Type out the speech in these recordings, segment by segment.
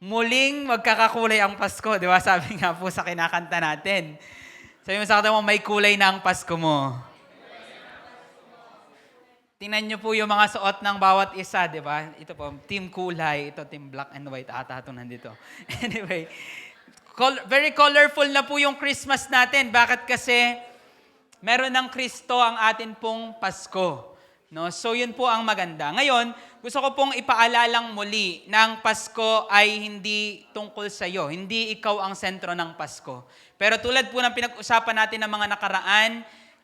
Muling magkakakulay ang Pasko, di ba? Sabi nga po sa kinakanta natin. Sabi mo sa kanta mo, may kulay na ang Pasko mo. Tingnan niyo po yung mga suot ng bawat isa, di ba? Ito po, team kulay, ito team black and white, ata ito nandito. Anyway, very colorful na po yung Christmas natin. Bakit kasi meron ng Kristo ang atin pong Pasko. No? So yun po ang maganda. Ngayon, gusto ko pong ipaalalang muli na ang Pasko ay hindi tungkol sa iyo. Hindi ikaw ang sentro ng Pasko. Pero tulad po ng pinag-usapan natin ng mga nakaraan,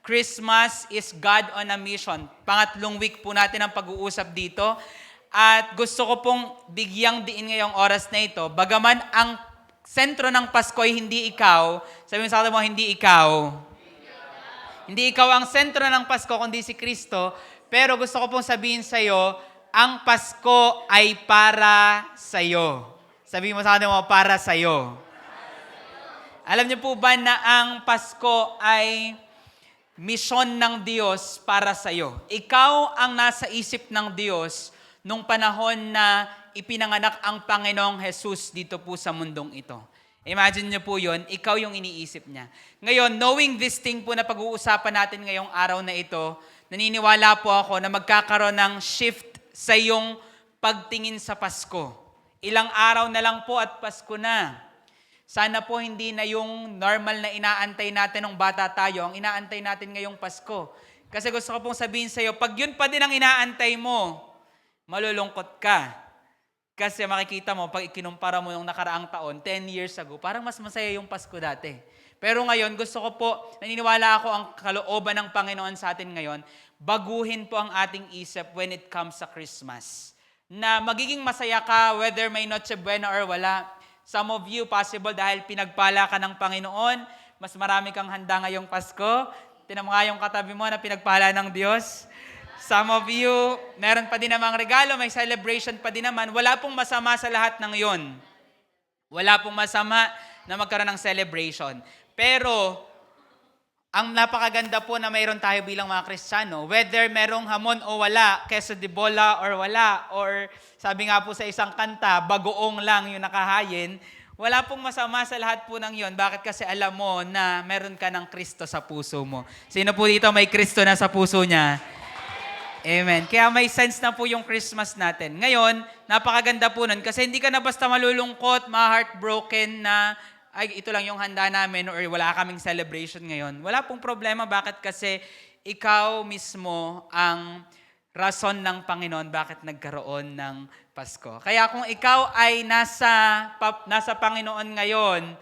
Christmas is God on a mission. Pangatlong week po natin ang pag-uusap dito. At gusto ko pong bigyang diin ngayong oras na ito. Bagaman ang sentro ng Pasko ay hindi ikaw, sabi mo sa akin mo, hindi ikaw. Hindi ikaw ang sentro ng Pasko, kundi si Kristo. Pero gusto ko pong sabihin sa iyo, ang Pasko ay para sa iyo. Sabihin mo sa akin mo, para sa iyo. Alam niyo po ba na ang Pasko ay misyon ng Diyos para sa iyo? Ikaw ang nasa isip ng Diyos nung panahon na ipinanganak ang Panginoong Jesus dito po sa mundong ito. Imagine niyo po yun, ikaw yung iniisip niya. Ngayon, knowing this thing po na pag-uusapan natin ngayong araw na ito, naniniwala po ako na magkakaroon ng shift sa iyong pagtingin sa Pasko. Ilang araw na lang po at Pasko na. Sana po hindi na yung normal na inaantay natin ng bata tayo, ang inaantay natin ngayong Pasko. Kasi gusto ko pong sabihin sa iyo, pag yun pa din ang inaantay mo, malulungkot ka. Kasi makikita mo, pag ikinumpara mo nung nakaraang taon, 10 years ago, parang mas masaya yung Pasko dati. Pero ngayon, gusto ko po, naniniwala ako ang kalooban ng Panginoon sa atin ngayon, baguhin po ang ating isip when it comes sa Christmas. Na magiging masaya ka whether may Noche Buena or wala. Some of you, possible dahil pinagpala ka ng Panginoon, mas marami kang handa ngayong Pasko. Tinan mo nga yung katabi mo na pinagpala ng Diyos. Some of you, meron pa din namang regalo, may celebration pa din naman. Wala pong masama sa lahat ng yon. Wala pong masama na magkaroon ng celebration. Pero, ang napakaganda po na mayroon tayo bilang mga Kristiyano, whether merong hamon o wala, queso de bola or wala, or sabi nga po sa isang kanta, bagoong lang yung nakahayin, wala pong masama sa lahat po ng yon. Bakit? Kasi alam mo na meron ka ng Kristo sa puso mo. Sino po dito may Kristo na sa puso niya? Amen. Kaya may sense na po yung Christmas natin. Ngayon, napakaganda po nun kasi hindi ka na basta malulungkot, ma-heartbroken na ay, ito lang yung handa namin or wala kaming celebration ngayon. Wala pong problema. Bakit? Kasi ikaw mismo ang rason ng Panginoon bakit nagkaroon ng Pasko. Kaya kung ikaw ay nasa Panginoon ngayon,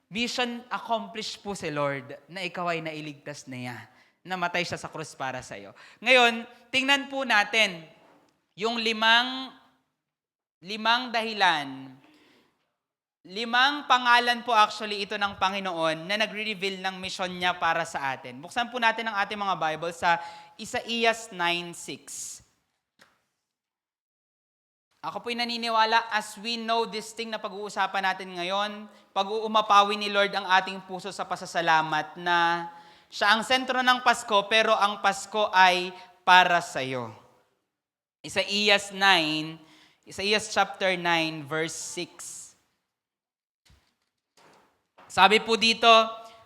mission accomplished po si Lord na ikaw ay nailigtas na niya. Namatay siya sa krus para sa iyo. Ngayon, tingnan po natin yung limang dahilan. 5 pangalan po actually ito ng Panginoon na nagre-reveal ng mission niya para sa atin. Buksan po natin ang ating mga Bible sa Isaías 9:6. Ako po'y naniniwala as we know this thing na pag-uusapan natin ngayon, pag-uumapawi ni Lord ang ating puso sa pasasalamat na siya ang sentro ng Pasko, pero ang Pasko ay para sa iyo. Isaías chapter 9, verse 6. Sabi po dito,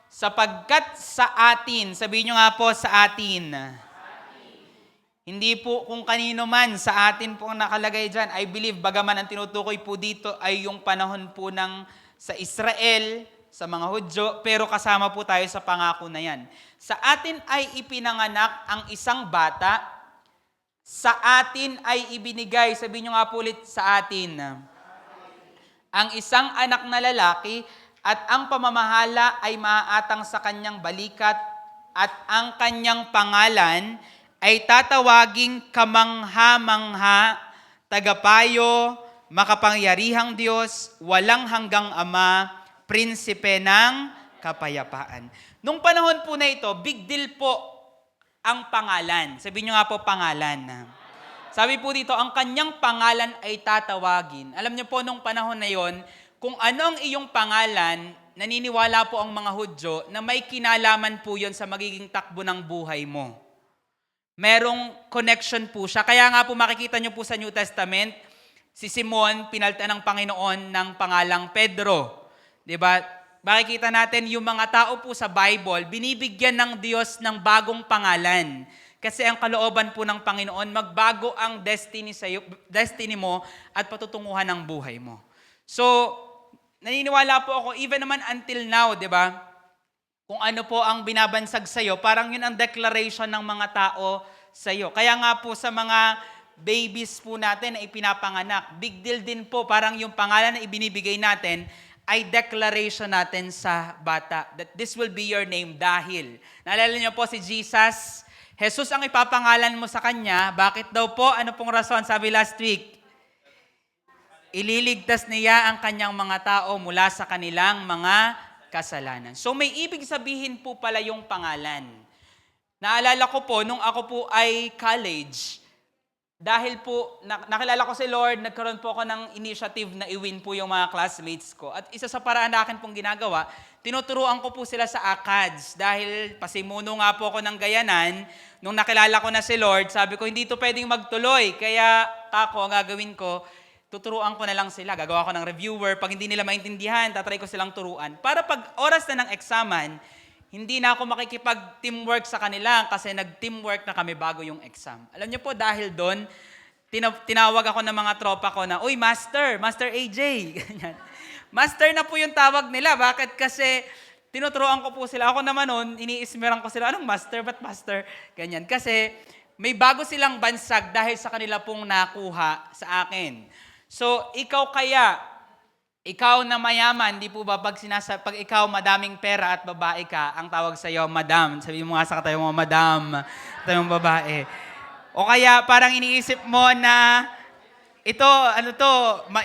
sapagkat sa atin, sabihin nyo nga po sa atin. Hindi po kung kanino man, sa atin po ang nakalagay dyan. I believe, bagaman ang tinutukoy po dito ay yung panahon po sa Israel, sa mga Hudyo, pero kasama po tayo sa pangako na yan. Sa atin ay ipinanganak ang isang bata, sa atin ay ibinigay, sabihin nyo nga po ulit, sa atin, ang isang anak na lalaki, at ang pamamahala ay maaatang sa kanyang balikat, at ang kanyang pangalan ay tatawaging kamangha-mangha, tagapayo, makapangyarihang Diyos, walang hanggang Ama, prinsipe ng kapayapaan. Nung panahon po na ito, big deal po ang pangalan. Sabihin nyo nga po pangalan. Sabi po dito, ang kanyang pangalan ay tatawagin. Alam niyo po nung panahon na yon, kung ano ang iyong pangalan, naniniwala po ang mga Hudyo na may kinalaman po yon sa magiging takbo ng buhay mo. Merong connection po siya. Kaya nga po makikita nyo po sa New Testament, Si Simon, pinalitan ng Panginoon ng pangalang Pedro. 'Di ba? Makikita natin yung mga tao po sa Bible, binibigyan ng Diyos ng bagong pangalan. Kasi ang kalooban po ng Panginoon, magbago ang destiny mo at patutunguhan ng buhay mo. So, naniniwala po ako, even naman until now, 'di ba? Kung ano po ang binabansag sa'yo, parang yun ang declaration ng mga tao sa'yo. Kaya nga po sa mga babies po natin na ipinapanganak, big deal din po, parang yung pangalan na ibinibigay natin ay declaration natin sa bata. That this will be your name dahil. Naalala niyo po si Jesus, Jesus ang ipapangalan mo sa kanya. Bakit daw po? Ano pong rason? Sabi last week, ililigtas niya ang kanyang mga tao mula sa kanilang mga kasalanan. So may ibig sabihin po pala yung pangalan. Naalala ko po, nung ako po ay college, dahil po nakilala ko si Lord, nagkaroon po ako ng initiative na i-win po yung mga classmates ko. At isa sa paraan na akin pong ginagawa, tinuturuan ko po sila sa ACADS. Dahil pasimuno nga po ako ng gayanan, nung nakilala ko na si Lord, sabi ko, hindi to pwedeng magtuloy. Kaya ang gagawin ko, tuturuan ko na lang sila. Gagawa ko ng reviewer. Pag hindi nila maintindihan, tatry ko silang turuan. Para pag oras na ng examan, hindi na ako makikipag-teamwork sa kanila kasi nag-teamwork na kami bago yung exam. Alam niyo po, dahil doon, tinawag ako ng mga tropa ko na, "Uy, Master AJ." Ganyan. Master na po yung tawag nila. Bakit? Kasi tinuturuan ko po sila. Ako naman noon, iniismeran ko sila, "Anong Master? Ba't Master?" Ganyan. Kasi may bago silang bansag dahil sa kanila pong nakuha sa akin. So, ikaw na mayaman, di po ba pag ikaw madaming pera at babae ka, ang tawag sa iyo, madam. Sabi mo nga sa katayo mo, madam, tayo mong babae. O kaya parang iniisip mo na,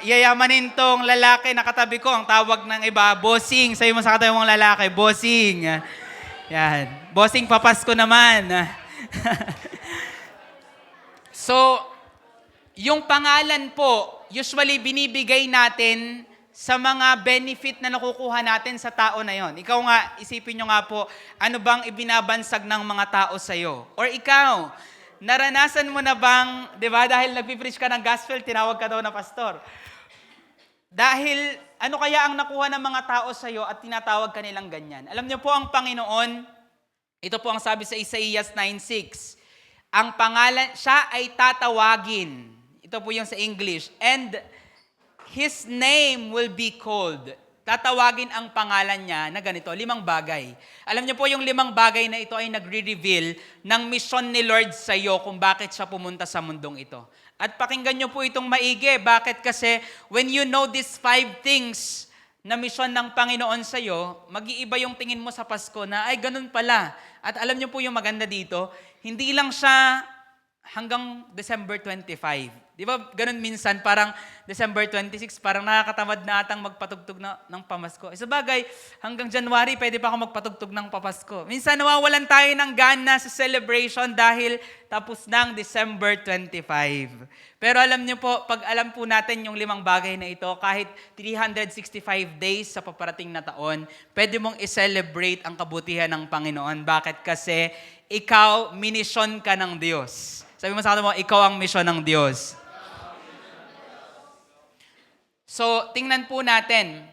yayamanin tong lalaki na katabi ko, ang tawag ng iba, bossing. Sabi mo sa katayo mong lalaki, bossing. Yan. Bossing, papasko naman. So, yung pangalan po, usually binibigay natin sa mga benefit na nakukuha natin sa tao na yon. Ikaw nga, isipin nyo nga po, ano bang ibinabansag ng mga tao sa'yo? Or ikaw, naranasan mo na bang, di ba, dahil nagpipreach ka ng gospel, tinawag ka daw na pastor. Dahil, ano kaya ang nakuha ng mga tao sa'yo at tinatawag ka nilang ganyan? Alam niyo po, ang Panginoon, ito po ang sabi sa Isaiah 9:6, ang pangalan, siya ay tatawagin. Ito po yung sa English. And His name will be called. Tatawagin ang pangalan niya na ganito, 5 bagay. Alam niyo po yung 5 bagay na ito ay nagre-reveal ng mission ni Lord sa iyo kung bakit siya pumunta sa mundong ito. At pakinggan niyo po itong maigi. Bakit? Kasi when you know these 5 things na mission ng Panginoon sa iyo, mag-iiba yung tingin mo sa Pasko na, ay ganun pala. At alam niyo po yung maganda dito, hindi lang siya hanggang December 25. Di ba ganun minsan, parang December 26, parang nakakatamad na atang magpatugtog ng pamasko. Sa bagay, hanggang January, pwede pa ako magpatugtog ng papasko. Minsan nawawalan tayo ng gana sa celebration dahil tapos ng December 25. Pero alam niyo po, pag alam po natin yung 5 bagay na ito, kahit 365 days sa paparating na taon, pwede mong i-celebrate ang kabutihan ng Panginoon. Bakit? Kasi ikaw, minisyon ka ng Diyos. Sabi mo sa kanila mo, ikaw ang misyon ng Diyos. So, tingnan po natin.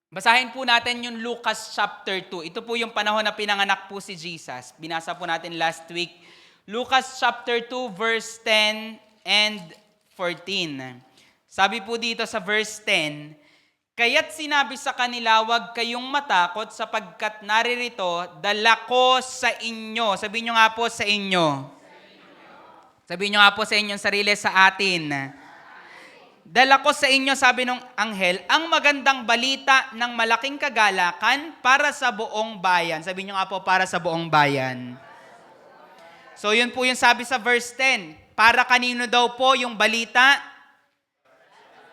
Basahin po natin yung Lucas chapter 2. Ito po yung panahon na pinanganak po si Jesus. Binasa po natin last week. Lucas chapter 2, verse 10 and 14. Sabi po dito sa verse 10, "Kaya't sinabi sa kanila, huwag kayong matakot sapagkat naririto, dala ko sa inyo." Sabihin nyo nga po sa inyo. Sabihin nyo nga po sa inyong sarili, sa atin. "Dala ko sa inyo," sabi ng anghel, "ang magandang balita ng malaking kagalakan para sa buong bayan." Sabihin nyo nga po, para sa buong bayan. So yun po yung sabi sa verse 10. Para kanino daw po yung balita?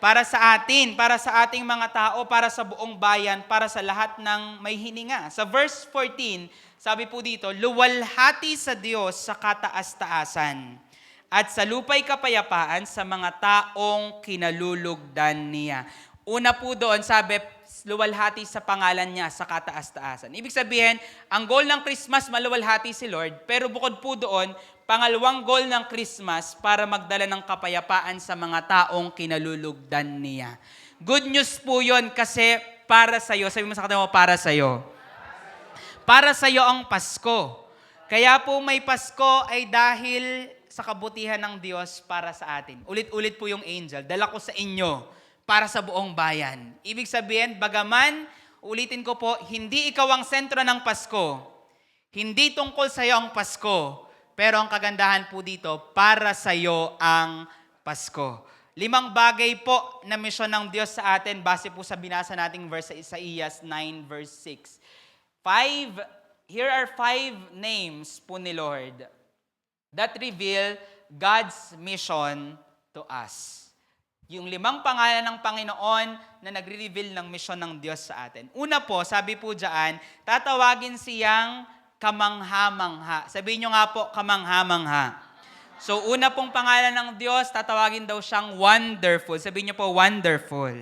Para sa atin, para sa ating mga tao, para sa buong bayan, para sa lahat ng may hininga. Sa verse 14, sabi po dito, "Luwalhati sa Diyos sa kataas-taasan, at sa lupa'y kapayapaan sa mga taong kinalulugdan niya." Una po doon, sabi, luwalhati sa pangalan niya sa kataas-taasan. Ibig sabihin, ang goal ng Christmas, maluwalhati si Lord, pero bukod po doon, pangalawang goal ng Christmas para magdala ng kapayapaan sa mga taong kinalulugdan niya. Good news po yun kasi para sa'yo, sabi mo sa katawa, para sa'yo. Para sa'yo ang Pasko. Kaya po may Pasko ay dahil sa kabutihan ng Diyos para sa atin. Ulit-ulit po yung angel, dala ko sa inyo para sa buong bayan. Ibig sabihin, bagaman, ulitin ko po, hindi ikaw ang sentro ng Pasko. Hindi tungkol sa iyo ang Pasko. Pero ang kagandahan po dito, para sa iyo ang Pasko. 5 bagay po na misyon ng Diyos sa atin, base po sa binasa nating verse sa Isaías 9 verse 6. Here are 5 names po ni Lord that reveal God's mission to us. Yung 5 pangalan ng Panginoon na nagre-reveal ng misyon ng Diyos sa atin. Una po, sabi po dyan, tatawagin siyang kamangha-mangha. Sabihin nyo nga po, kamangha-mangha. So, una pong pangalan ng Diyos, tatawagin daw siyang wonderful. Sabihin nyo po, wonderful.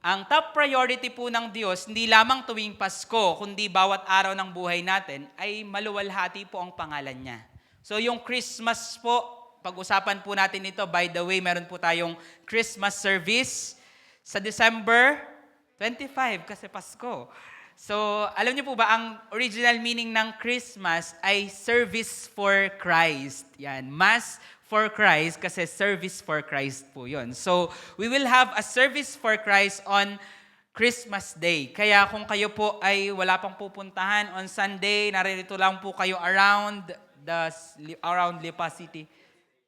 Ang top priority po ng Diyos, hindi lamang tuwing Pasko, kundi bawat araw ng buhay natin, ay maluwalhati po ang pangalan niya. So, yung Christmas po, pag-usapan po natin ito. By the way, meron po tayong Christmas service sa December 25 kasi Pasko. So, alam niyo po ba, ang original meaning ng Christmas ay service for Christ. Yan, Mass for Christ kasi service for Christ po yun. So, we will have a service for Christ on Christmas Day. Kaya kung kayo po ay wala pang pupuntahan on Sunday, naririto lang po kayo around Lipa City.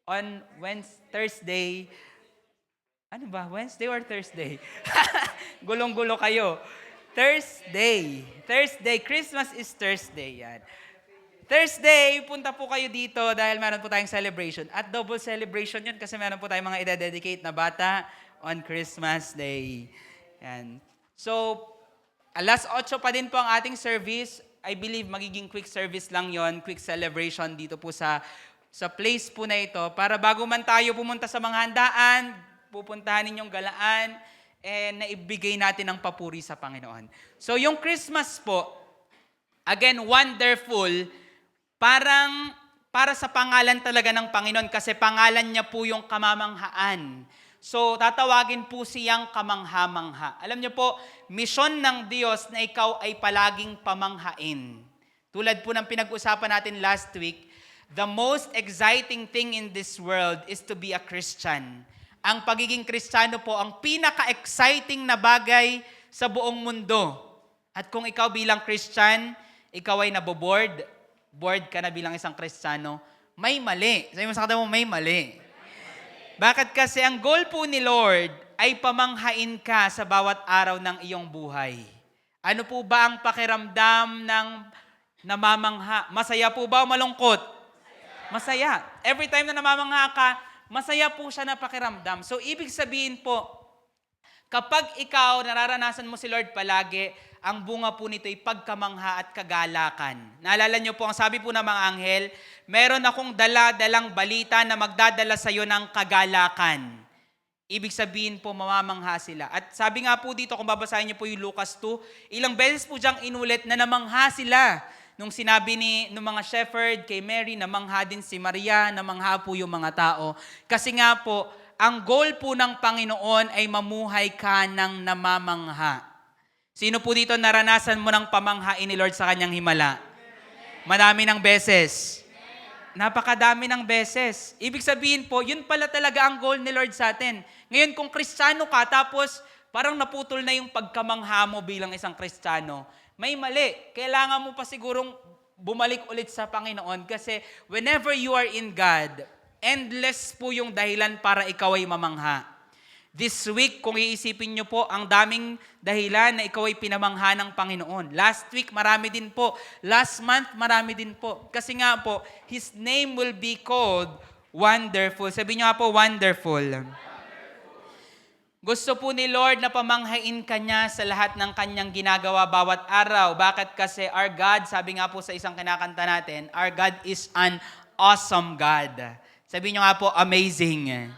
On Thursday, ano ba? Wednesday or Thursday? Gulong-gulo kayo. Thursday, Christmas is Thursday. Yan. Thursday, punta po kayo dito dahil meron po tayong celebration. At double celebration yun kasi meron po tayong mga ide-dedicate na bata on Christmas Day. Yan. So, alas 8 pa din po ang ating service. I believe magiging quick service lang yon, quick celebration dito po sa place po na ito, para bago man tayo pumunta sa mga handaan, pupuntahan ninyong galaan, naibigay natin ang papuri sa Panginoon. So yung Christmas po, again, wonderful, para sa pangalan talaga ng Panginoon, kasi pangalan niya po yung kamamanghaan. So tatawagin po siyang kamangha-mangha. Alam niyo po, misyon ng Diyos na ikaw ay palaging pamanghain. Tulad po ng pinag-usapan natin last week, the most exciting thing in this world is to be a Christian. Ang pagiging Kristiyano po, ang pinaka-exciting na bagay sa buong mundo. At kung ikaw bilang Christian, ikaw ay naboboard, bored ka na bilang isang Kristiyano, may mali. Sabi mo sa kata mo, may mali. Bakit? Kasi ang goal po ni Lord ay pamanghain ka sa bawat araw ng iyong buhay. Ano po ba ang pakiramdam ng namamangha? Masaya po ba o malungkot? Masaya. Every time na namamangha ka, masaya po siya na pakiramdam. So, ibig sabihin po, kapag ikaw nararanasan mo si Lord palagi, ang bunga po nito ay pagkamangha at kagalakan. Naalala niyo po, ang sabi po ng mga anghel, meron akong dala-dalang balita na magdadala sa iyo ng kagalakan. Ibig sabihin po, mamamangha sila. At sabi nga po dito, kung babasahin niyo po yung Lucas 2, ilang beses po diyang inulit na namangha sila. Nung sinabi ng mga shepherd kay Mary, namangha din si Maria, namangha po yung mga tao. Kasi nga po, ang goal po ng Panginoon ay mamuhay ka ng namamangha. Sino po dito naranasan mo ng pamanghain ni Lord sa kanyang himala? Madami ng beses. Napakadami ng beses. Ibig sabihin po, yun pala talaga ang goal ni Lord sa atin. Ngayon, kung Kristiyano ka, tapos parang naputol na yung pagkamangha mo bilang isang Kristiyano, may mali. Kailangan mo pa sigurong bumalik ulit sa Panginoon kasi whenever you are in God, endless po yung dahilan para ikaw ay mamangha. This week, kung iisipin nyo po, ang daming dahilan na ikaw ay pinamangha ng Panginoon. Last week, marami din po. Last month, marami din po. Kasi nga po, His name will be called Wonderful. Sabi nyo nga po, Wonderful. Gusto po ni Lord na pamanghain ka niya sa lahat ng kanyang ginagawa bawat araw. Bakit? Kasi our God, sabi nga po sa isang kinakanta natin, our God is an awesome God. Sabi nyo nga po, amazing.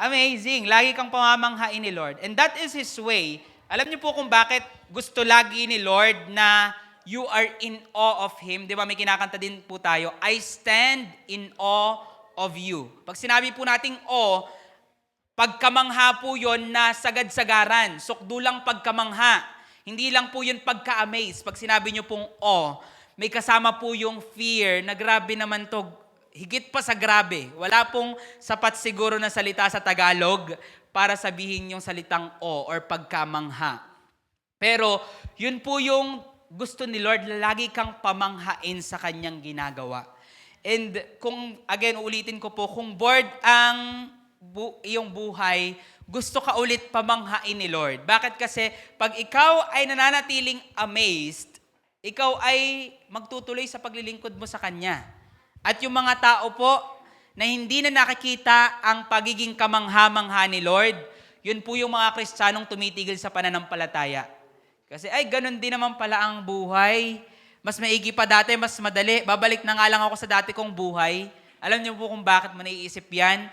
Amazing. Lagi kang pamamanghain ni Lord. And that is His way. Alam niyo po kung bakit gusto lagi ni Lord na you are in awe of Him. Di ba may kinakanta din po tayo, I stand in awe of you. Pag sinabi po nating awe, pagkamangha po yun na sagad-sagaran. Sukdulang pagkamangha. Hindi lang po yun pagka-amaze. Pag sinabi niyo pong awe, may kasama po yung fear na grabe naman to. Higit pa sa grabe. Wala pong sapat siguro na salita sa Tagalog para sabihin yung salitang o or pagkamangha. Pero yun po yung gusto ni Lord, lagi kang pamanghain sa kanyang ginagawa. And kung, again, ulitin ko po, kung bored ang iyong buhay, gusto ka ulit pamanghain ni Lord. Bakit? Kasi pag ikaw ay nananatiling amazed, ikaw ay magtutuloy sa paglilingkod mo sa Kanya. At yung mga tao po na hindi na nakikita ang pagiging kamangha-mangha ni Lord, yun po yung mga Kristiyanong tumitigil sa pananampalataya. Kasi ay, ganun din naman pala ang buhay. Mas maigi pa dati, mas madali. Babalik na nga lang ako sa dati kong buhay. Alam niyo po kung bakit mo naiisip yan?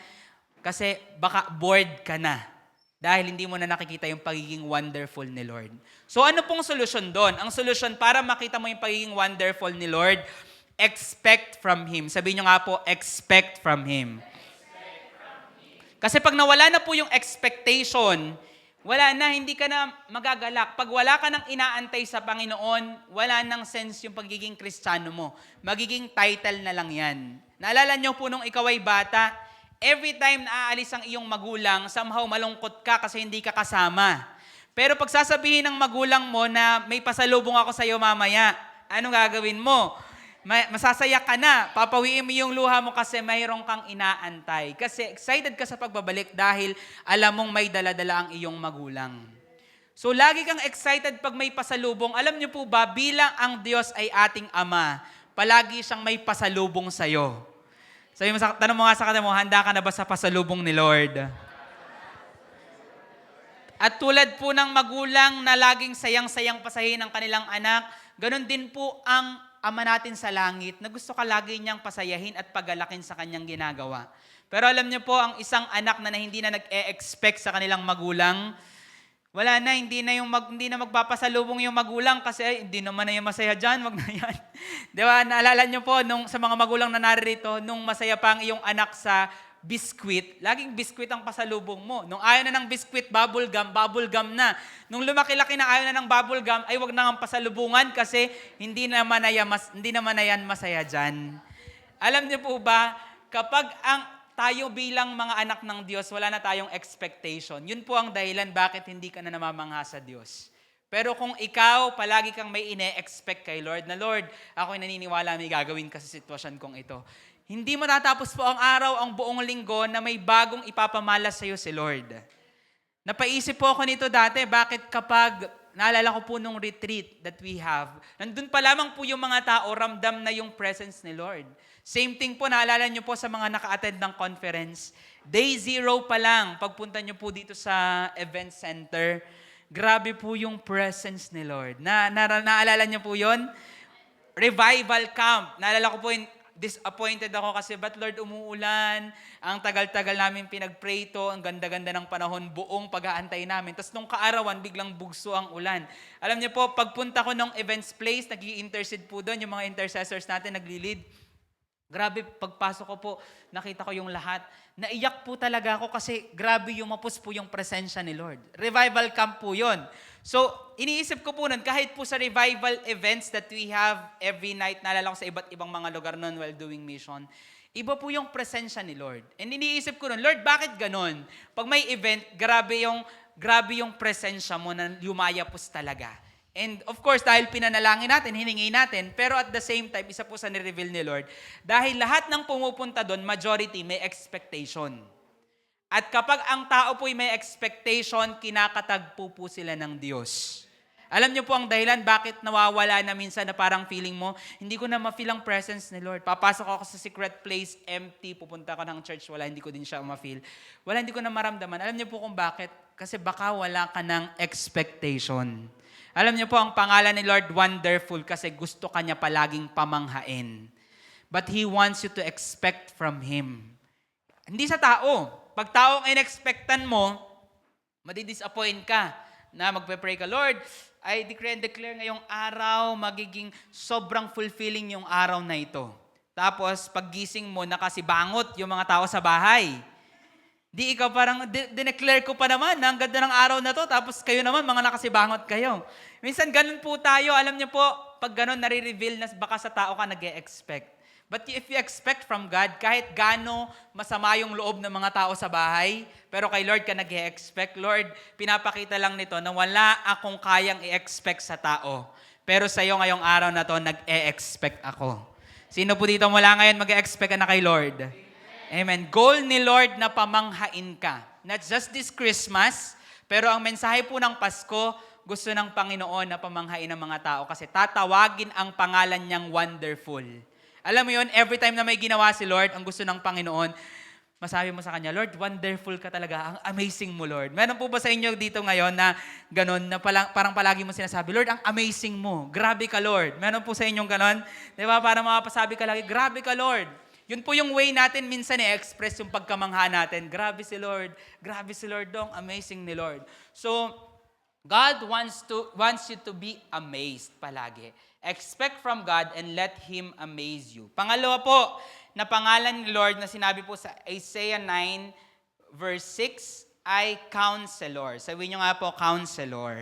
Kasi baka bored ka na. Dahil hindi mo na nakikita yung pagiging wonderful ni Lord. So ano pong solusyon doon? Ang solusyon para makita mo yung pagiging wonderful ni Lord, expect from Him. Sabihin nyo nga po, expect from Him. Kasi pag nawala na po yung expectation, wala na, hindi ka na magagalak. Pag wala ka nang inaantay sa Panginoon, wala nang sense yung pagiging Kristiyano mo. Magiging title na lang yan. Naalala nyo po nung ikaw ay bata, every time na aalis ang iyong magulang, somehow malungkot ka kasi hindi ka kasama. Pero pag sasabihin ng magulang mo na may pasalubong ako sa iyo mamaya, anong gagawin mo? Masasaya ka na, papawiin mo yung luha mo kasi mayroong kang inaantay. Kasi excited ka sa pagbabalik dahil alam mong may dala-dala ang iyong magulang. So lagi kang excited pag may pasalubong. Alam niyo po ba, bilang ang Diyos ay ating Ama, palagi siyang may pasalubong sa'yo. Sabi mo, tanong mo nga sa kanila mo, handa ka na ba sa pasalubong ni Lord? At tulad po ng magulang na laging sayang-sayang pasahin ang kanilang anak, ganun din po ang Ama natin sa langit na gusto ka lagi niyang pasayahin at pagalakin sa kanyang ginagawa. Pero alam niyo po, ang isang anak na hindi na nag-e-expect sa kanilang magulang, wala na, hindi na magpapasalubong yung magulang kasi ay, hindi naman na yung masaya dyan, wag na yan. Di ba, naalala niyo po, sa mga magulang na naririto, nung masaya pa ang iyong anak sa biskwit, laging biskwit ang pasalubong mo. Nung ayaw na ng biskwit, bubble gum na. Nung lumaki-laki na ayaw na ng bubble gum, ay wag na ng pasalubungan kasi hindi naman na yan masaya dyan. Alam niyo po ba, kapag tayo bilang mga anak ng Diyos, wala na tayong expectation. Yun po ang dahilan bakit hindi ka na namamangha sa Diyos. Pero kung ikaw, palagi kang may ine-expect kay Lord, na Lord, ako'y naniniwala may gagawin ka sa sitwasyon kong ito. Hindi matatapos po ang araw, ang buong linggo na may bagong ipapamalas sa iyo si Lord. Napaisip po ako nito dati, bakit kapag, naalala ko po nung retreat that we have, nandun pa lamang po yung mga tao, ramdam na yung presence ni Lord. Same thing po, naalala nyo po sa mga naka-attend ng conference, day 0 pa lang, pagpunta nyo po dito sa event center, grabe po yung presence ni Lord. Naalala nyo po yon? Revival camp. Naalala ko po yun, disappointed ako kasi ba't Lord umuulan? Ang tagal-tagal namin pinag-pray to, ang ganda-ganda ng panahon, buong pag-aantay namin. Tapos nung kaarawan, biglang bugso ang ulan. Alam niyo po, pagpunta ko ng events place, nag-i-intercede po doon, yung mga intercessors natin nagli-lead. Grabe, pagpasok ko po, nakita ko yung lahat. Naiyak po talaga ako kasi grabe yung mapus po yung presensya ni Lord. Revival camp po yun. So, iniisip ko po nun, kahit po sa revival events that we have every night, naalala ko sa iba't ibang mga lugar nun while doing mission, iba po yung presensya ni Lord. And iniisip ko nun, Lord, bakit ganon? Pag may event, grabe yung presensya mo na lumayapos talaga. And of course, dahil pinanalangin natin, hiningi natin, pero at the same time, isa po sa nireveal ni Lord, dahil lahat ng pumupunta doon, majority may expectation. At kapag ang tao po'y may expectation, kinakatagpo po sila ng Diyos. Alam niyo po ang dahilan bakit nawawala na minsan na parang feeling mo, hindi ko na ma-feel ang presence ni Lord. Papasok ako sa secret place, empty, pupunta ko ng church, wala, hindi ko din siya ma-feel. Wala, hindi ko na maramdaman. Alam niyo po kung bakit? Kasi baka wala ka ng expectation. Alam niyo po, ang pangalan ni Lord, wonderful, kasi gusto ka niya palaging pamanghain. But He wants you to expect from Him. Hindi sa tao. pag taong inexpectan mo, madidisappoint ka na magpe-pray ka, Lord, I decree and declare ngayong araw, magiging sobrang fulfilling yung araw na ito. Tapos, paggising mo, nakasibangot yung mga tao sa bahay. Di ikaw parang, dineclare ko pa naman na ang ganda ng araw na to, tapos kayo naman, mga nakasibangot kayo. Minsan, ganun po tayo. Alam niyo po, pag ganun, nare-reveal na baka sa tao ka nag-e-expect. But if you expect from God, kahit gaano masama yung loob ng mga tao sa bahay, pero kay Lord ka nag-e-expect, Lord, pinapakita lang nito na wala akong kayang i-expect sa tao. Pero sa iyo ngayong araw na to, nag-e-expect ako. Sino po dito mula ngayon mag-e-expect na kay Lord? Amen. Goal ni Lord na pamanghain ka. Not just this Christmas, pero ang mensahe po ng Pasko, gusto ng Panginoon na pamanghain ng mga tao kasi tatawagin ang pangalan niyang wonderful. Alam mo yun, every time na may ginawa si Lord, ang gusto ng Panginoon, masabi mo sa Kanya, Lord, wonderful ka talaga. Ang amazing mo, Lord. Meron po ba sa inyo dito ngayon na ganon, na parang palagi mo sinasabi, Lord, ang amazing mo. Grabe ka, Lord. Meron po sa inyong ganon? Di ba? Parang mapapasabi ka lagi, grabe ka, Lord. Yun po yung way natin minsan i-express yung pagkamangha natin. Grabe si Lord. Grabe si Lord dong. Amazing ni Lord. So, God wants you to be amazed palagi. Expect from God and let Him amaze you. Pangalawa po, na pangalan ni Lord na sinabi po sa Isaiah 9 verse 6 ay Counselor. Sabihin nyo nga po, Counselor.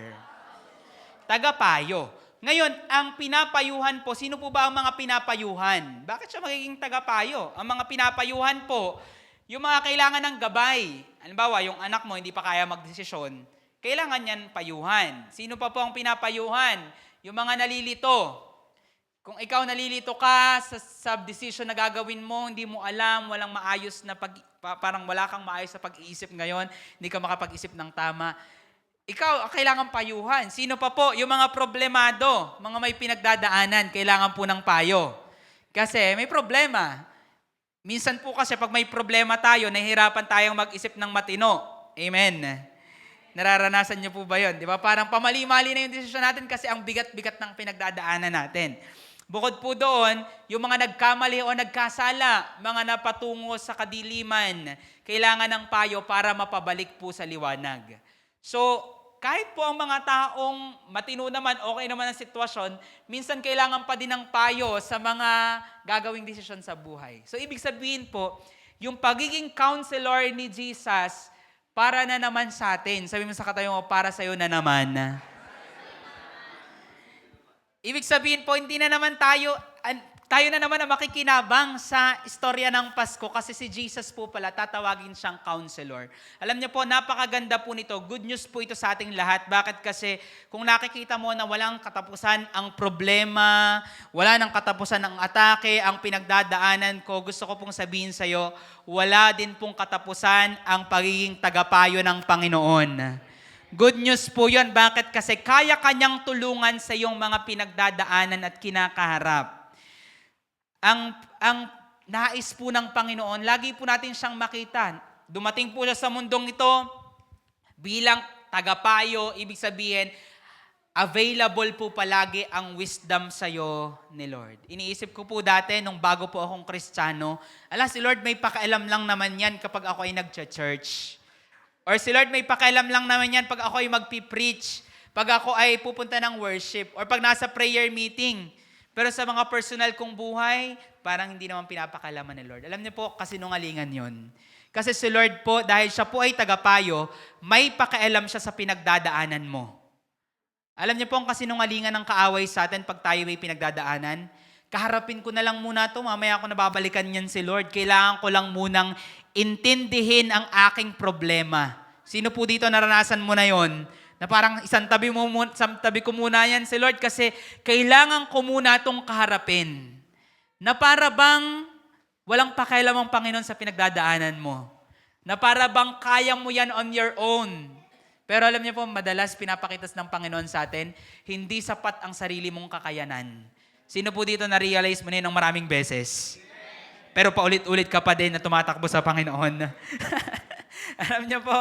Tagapayo. Ngayon, ang pinapayuhan po, sino po ba ang mga pinapayuhan? Bakit siya magiging tagapayo? Ang mga pinapayuhan po, yung mga kailangan ng gabay. Halimbawa, yung anak mo hindi pa kaya magdesisyon, kailangan yan payuhan. Sino pa po ang pinapayuhan? Yung mga nalilito. Kung ikaw nalilito ka sa decision na gagawin mo, hindi mo alam, walang maayos na parang wala kang maayos sa pag-iisip ngayon, hindi ka makapag-isip ng tama, ikaw, kailangan payuhan. Sino pa po? Yung mga problemado, mga may pinagdadaanan, kailangan po ng payo. Kasi may problema. Minsan po kasi pag may problema tayo, nahihirapan tayong mag-isip ng matino. Amen. Nararanasan niyo po ba yun? Di ba? Parang pamali-mali na yung desisyon natin kasi ang bigat-bigat ng pinagdadaanan natin. Bukod po doon, yung mga nagkamali o nagkasala, mga napatungo sa kadiliman, kailangan ng payo para mapabalik po sa liwanag. So, kahit po ang mga taong matino naman, okay naman ang sitwasyon, minsan kailangan pa din ng payo sa mga gagawing desisyon sa buhay. So, ibig sabihin po, yung pagiging counselor ni Jesus, para na naman sa atin. Sabi mo sa katayo mo, para sa'yo na naman. Ibig sabihin po, hindi na naman tayo na naman ang makikinabang sa istorya ng Pasko kasi si Jesus po pala, tatawagin siyang counselor. Alam niyo po, napakaganda po nito. Good news po ito sa ating lahat. Bakit? Kasi kung nakikita mo na walang katapusan ang problema, wala nang katapusan ang atake, ang pinagdadaanan ko, gusto ko pong sabihin sa'yo, wala din pong katapusan ang pagiging tagapayo ng Panginoon. Good news po yun. Bakit? Kasi kaya kanyang tulungan sa iyong mga pinagdadaanan at kinakaharap. Ang nais po ng Panginoon, lagi po natin siyang makita. Dumating po siya sa mundong ito bilang tagapayo, ibig sabihin, available po palagi ang wisdom sa iyo ni Lord. Iniisip ko po dati, nung bago po akong Kristiyano, si Lord may pakialam lang naman yan kapag ako ay nag-church. Or si Lord may pakialam lang naman yan pag ako ay magpipreach, pag ako ay pupunta ng worship, or pag nasa prayer meeting. Pero sa mga personal kong buhay, parang hindi naman pinapakalaman ni Lord. Alam niyo po, kasinungalingan yon. Kasi si Lord po, dahil siya po ay tagapayo, may pakialam siya sa pinagdadaanan mo. Alam niyo po ang kasinungalingan ng kaaway sa atin pag tayo may pinagdadaanan? Kaharapin ko na lang muna to, mamaya ako nababalikan yan si Lord. Kailangan ko lang munang intindihin ang aking problema. Sino po dito naranasan mo na yon? Na parang isang tabi ko muna yan si Lord kasi kailangan ko muna itong kaharapin. Na para bang walang pakialam ang Panginoon sa pinagdadaanan mo. Na para bang kaya mo yan on your own. Pero alam niyo po, madalas pinapakitas ng Panginoon sa atin, hindi sapat ang sarili mong kakayanan. Sino po dito na-realize mo na yun ng maraming beses? Pero paulit-ulit ka pa din na tumatakbo sa Panginoon. Alam niyo po,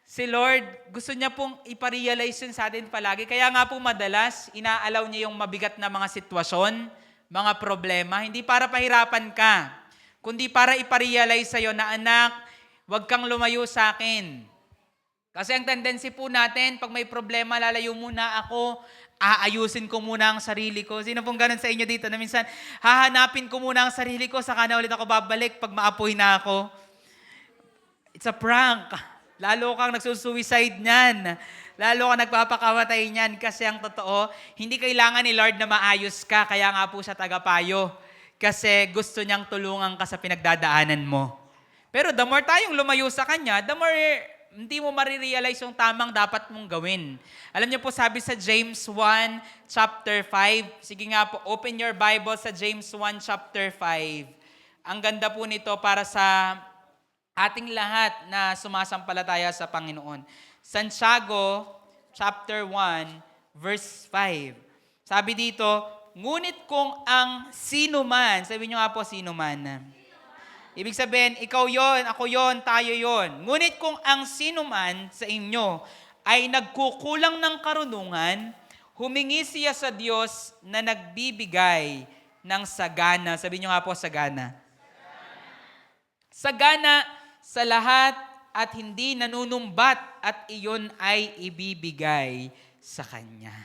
si Lord, gusto niya pong iparealize yun sa atin palagi. Kaya nga po madalas, inaalaw niya yung mabigat na mga sitwasyon, mga problema, hindi para pahirapan ka, kundi para iparealize sa'yo na anak, Huwag kang lumayo sa akin. Kasi ang tendency po natin, pag may problema, lalayo muna ako, aayusin ko muna ang sarili ko. Sino pong ganun sa inyo dito na minsan, hahanapin ko muna ang sarili ko, saka na ulit ako babalik pag maapoy na ako? It's a prank. Lalo kang nagsusuicide niyan. Lalo kang nagpapakamatay niyan. Kasi ang totoo, hindi kailangan ni Lord na maayos ka. Kaya nga po siya tagapayo. Kasi gusto niyang tulungan ka sa pinagdadaanan mo. Pero the more tayong lumayo sa Kanya, the more hindi mo marirealize yung tamang dapat mong gawin. Alam niyo po, sabi sa James 1, chapter 5. Sige nga po, open your Bible sa James 1, chapter 5. Ang ganda po nito para sa ating lahat na sumasampalataya sa Panginoon. Santiago, chapter 1, verse 5. Sabi dito, ngunit kung ang sino man, sabi niyo nga po, sino man. Ibig sabihin, ikaw yon, ako yon, tayo yon. Ngunit kung ang sino man sa inyo ay nagkukulang ng karunungan, humingi siya sa Diyos na nagbibigay ng sagana. Sabi niyo nga po, sagana. Sagana sa lahat at hindi nanunumbat at iyon ay ibibigay sa Kanya.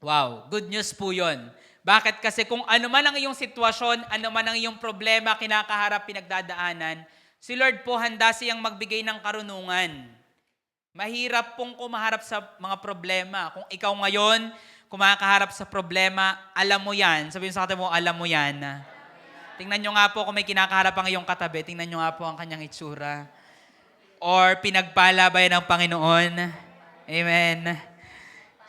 Wow, good news po yun. Bakit? Kasi kung ano man ang iyong sitwasyon, ano man ang iyong problema, kinakaharap, pinagdadaanan, si Lord po handa siyang magbigay ng karunungan. Mahirap pong kumaharap sa mga problema. Kung ikaw ngayon, kumakaharap sa problema, alam mo yan. Sabihin sa katabi mo, alam mo yan. Tingnan nyo nga po kung may kinakaharap ang iyong katabi, tingnan nyo nga po ang kanyang itsura. Or pinagpala ba yan ng Panginoon? Amen.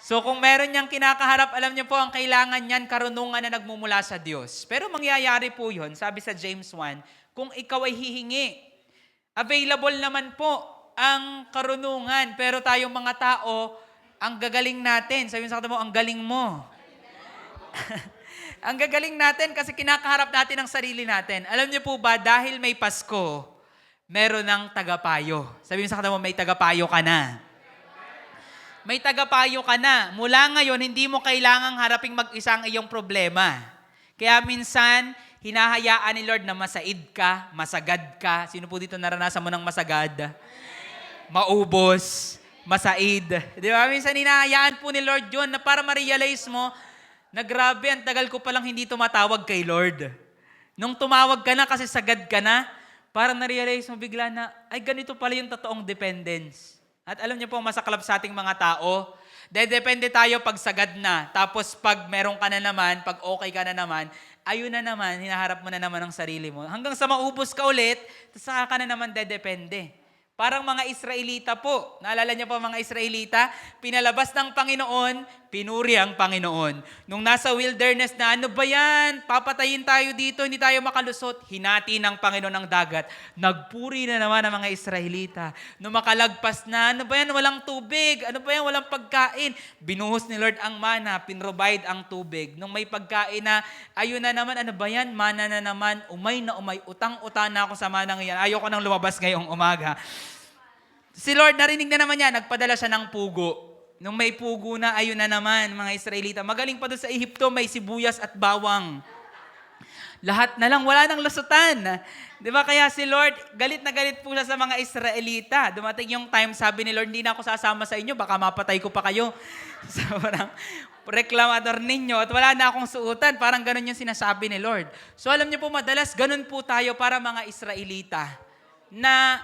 So kung meron niyang kinakaharap, alam niyo po, ang kailangan niyan, karunungan na nagmumula sa Diyos. Pero mangyayari po yun, sabi sa James 1, kung ikaw ay hihingi. Available naman po ang karunungan, pero tayong mga tao, ang gagaling natin. Sabi sa katabi mo, ang galing mo. Ang gagaling natin kasi kinakaharap natin ang sarili natin. Alam niyo po ba, dahil may Pasko, meron ng tagapayo. Sabi sa katabi mo, may tagapayo ka na. May tagapayo ka na. Mula ngayon, hindi mo kailangang haraping mag-isa ang iyong problema. Kaya minsan, hinahayaan ni Lord na masaid ka, masagad ka. Sino po dito naranasan mo ng masagad? Maubos, masaid. Di ba? Minsan, hinahayaan po ni Lord yun na para ma-realize mo na grabe, ang tagal ko palang hindi tumatawag kay Lord. Nung tumawag ka na kasi sagad ka na, parang na-realize mo bigla na, ay ganito pala yung totoong dependence. At alam niyo po, masaklap sa ating mga tao, depende tayo pag sagad na. Tapos pag meron ka na naman, pag okay ka na naman, ayun na naman, hinaharap mo na naman ang sarili mo. Hanggang sa maubos ka ulit, saka ka na naman depende. Parang mga Israelita po. Naalala niyo po mga Israelita? Pinalabas ng Panginoon, pinuri ang Panginoon. Nung nasa wilderness na, ano ba yan? Papatayin tayo dito, hindi tayo makalusot. Hinati ng Panginoon ang dagat. Nagpuri na naman ang mga Israelita. Nung makalagpas na, ano ba yan? Walang tubig. Ano ba yan? Walang pagkain. Binuhos ni Lord ang mana, pinrovide ang tubig. Nung may pagkain na, ayun na naman, ano ba yan? Mana na naman, umay na umay. Utang-utang na ako sa manang yan. Ayoko nang lumabas ngayong umaga. Si Lord, narinig na naman niya, nagpadala siya ng pugo. Nung may pugo na, ayun na naman, mga Israelita. Magaling pa doon sa Ehipto, may sibuyas at bawang. Lahat na lang, wala nang lusutan. Di ba? Kaya si Lord, galit na galit po siya sa mga Israelita. Dumating yung time, sabi ni Lord, hindi na ako sasama sa inyo, baka mapatay ko pa kayo. Sobrang reklamador ninyo at wala na akong suotan. Parang ganun yung sinasabi ni Lord. So alam niyo po, madalas ganun po tayo para mga Israelita na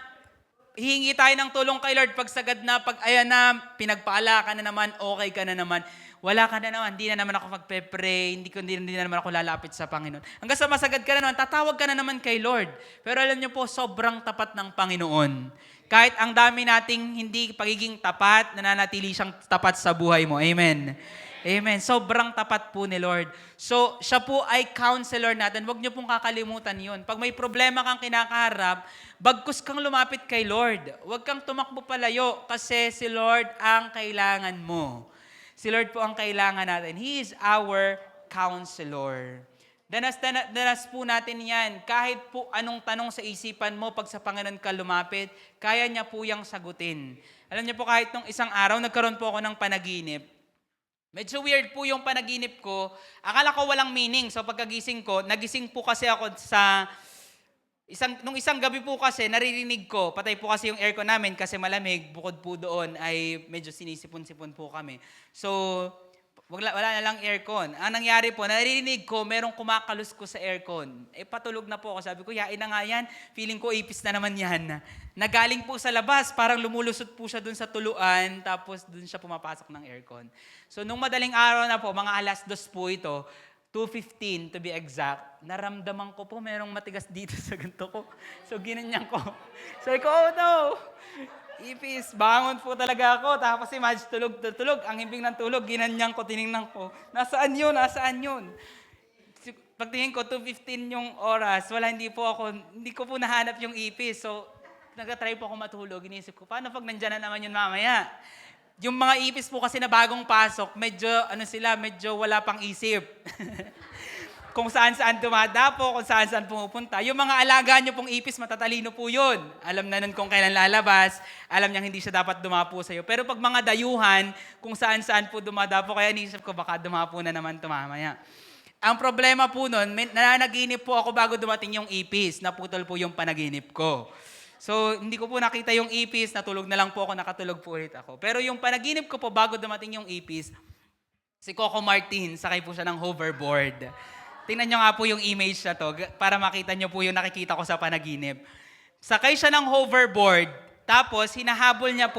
hihingi tayo ng tulong kay Lord pag sagad na, pag ayan na, pinagpaala ka na naman, okay ka na naman, wala ka na naman, hindi na naman ako magpe-pray, hindi na naman ako lalapit sa Panginoon. Hanggang sa masagad ka na naman, tatawag ka na naman kay Lord. Pero alam niyo po, sobrang tapat ng Panginoon. Kahit ang dami nating hindi pagiging tapat, nananatili siyang tapat sa buhay mo. Amen. Amen. Sobrang tapat po ni Lord. So, siya po ay counselor natin. Huwag niyo pong kakalimutan yun. Pag may problema kang kinakaharap, bagkus kang lumapit kay Lord. Huwag kang tumakbo palayo kasi si Lord ang kailangan mo. Si Lord po ang kailangan natin. He is our counselor. Danas po natin yan. Kahit po anong tanong sa isipan mo, pag sa Panginoon ka lumapit, kaya niya po yung sagutin. Alam niyo po, kahit nung isang araw, nagkaroon po ako ng panaginip. Medyo weird po yung panaginip ko. Akala ko walang meaning. So pagkagising ko, nagising po kasi ako sa Nung isang gabi po kasi, naririnig ko, patay po kasi yung aircon namin kasi malamig, bukod po doon ay medyo sinisipon-sipon po kami. So, wala na lang aircon. Ang nangyari po, naririnig ko, merong kumakalus ko sa aircon. Patulog na po ako. Sabi ko, yain na nga yan. Feeling ko, ipis na naman yan. Nagaling po sa labas, parang lumulusot po siya dun sa tuluan, tapos dun siya pumapasok ng aircon. So, nung madaling araw na po, mga 2:00 po ito, 2:15 to be exact, naramdaman ko po merong matigas dito sa ganito ko. So, ginanyan ko. Sabi ko, oh no! Ipis, bangon po talaga ako. Tapos imagine, tulog. Ang himbing ng tulog, ginanyan ko, tinignan ko. Nasaan yun? Pagtingin ko, 2:15 yung oras, hindi ko po nahanap yung ipis. So, nag-try po ako matulog. Inisip ko, paano pag nandyan na naman yun mamaya? Yung mga ipis po kasi na bagong pasok, medyo wala pang isip. Kung saan-saan dumadapo, kung saan-saan pumupunta. Yung mga alaga nyo pong ipis, matatalino po yun. Alam na nun kung kailan lalabas, alam niyang hindi siya dapat dumapo sa'yo. Pero pag mga dayuhan, kung saan-saan po dumadapo, kaya inisip ko baka dumapo na naman mamaya. Ang problema po nun, nananaginip po ako bago dumating yung ipis, naputol po yung panaginip ko. So, hindi ko po nakita yung ipis, natulog na lang po ako, nakatulog po ulit ako. Pero yung panaginip ko po bago dumating yung ipis, si Coco Martin, sakay po siya ng hoverboard. Tingnan nyo nga po yung image na to, para makita nyo po yung nakikita ko sa panaginip. Sakay siya ng hoverboard, tapos hinahabol niya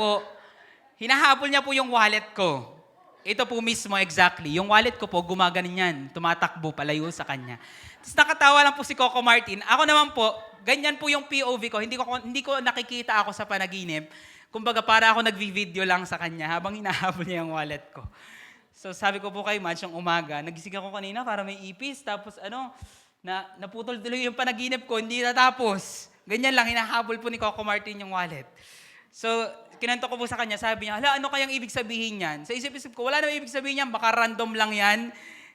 po yung wallet ko. Ito po mismo exactly. Yung wallet ko po, gumaganon yan, tumatakbo palayo sa kanya. Tapos nakatawa lang po si Coco Martin. Ako naman po, ganyan po yung POV ko. Hindi ko nakikita ako sa panaginip. Kumbaga para ako nagvi-video lang sa kanya habang hinahabol niya yung wallet ko. So sabi ko po kay Madge yung umaga, nagising ako kanina para may ipis. Tapos naputol tuloy yung panaginip ko, hindi natapos. Ganyan lang, hinahabol po ni Coco Martin yung wallet. So kinanto ko po sa kanya, sabi niya, ano kayang ibig sabihin yan? Sa isip-isip ko, wala na ibig sabihin yan, baka random lang yan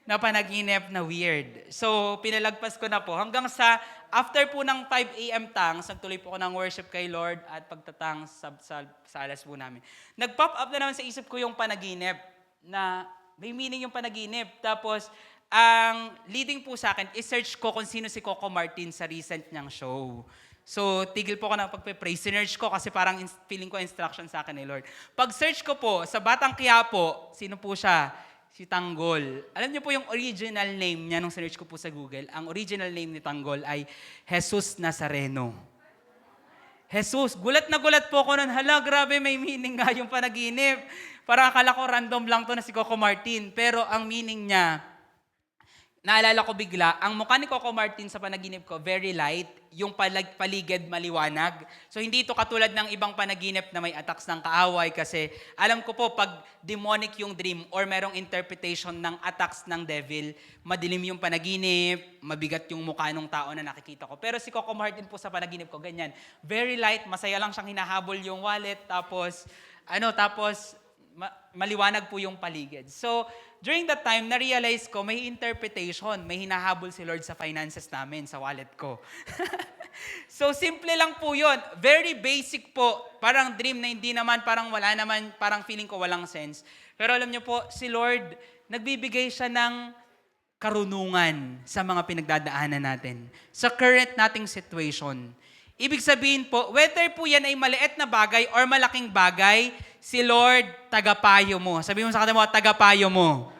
na panaginip na weird. So, pinalagpas ko na po. Hanggang sa, after po ng 5 a.m. tangs, nagtuloy po ako ng worship kay Lord at pagtatangs sa alas po namin. Nag-pop up na naman sa isip ko yung panaginip na may meaning yung panaginip. Tapos, ang leading po sa akin, i-search ko kung sino si Coco Martin sa recent niyang show. So, tigil po ako ng pagpe-pray. Sinerch ko kasi parang feeling ko instruction sa akin ni Lord. Pag-search ko po, sa Batang Quiapo, sino po siya? Si Tanggol. Alam niyo po yung original name niya nung search ko po sa Google. Ang original name ni Tanggol ay Jesus Nazareno. Jesus. Gulat na gulat po ako nun. Hala, grabe, may meaning nga yung panaginip. Parang akala ko random lang to na si Coco Martin. Pero ang meaning niya, naalala ko bigla, ang mukha ni Coco Martin sa panaginip ko, very light, yung paligid maliwanag. So hindi ito katulad ng ibang panaginip na may attacks ng kaaway kasi alam ko po pag demonic yung dream or merong interpretation ng attacks ng devil, madilim yung panaginip, mabigat yung mukha ng tao na nakikita ko. Pero si Coco Martin po sa panaginip ko, ganyan. Very light, masaya lang siyang hinahabol yung wallet, tapos maliwanag po yung paligid. So, during that time, na-realize ko, may interpretation, may hinahabol si Lord sa finances namin, sa wallet ko. So, simple lang po yun. Very basic po. Parang dream na hindi naman, parang wala naman, parang feeling ko walang sense. Pero alam niyo po, si Lord, nagbibigay siya ng karunungan sa mga pinagdadaanan natin. Sa current nating situation. Ibig sabihin po, whether po yan ay maliit na bagay or malaking bagay, si Lord, tagapayo mo. Sabihin mo sa kanila mo, tagapayo mo.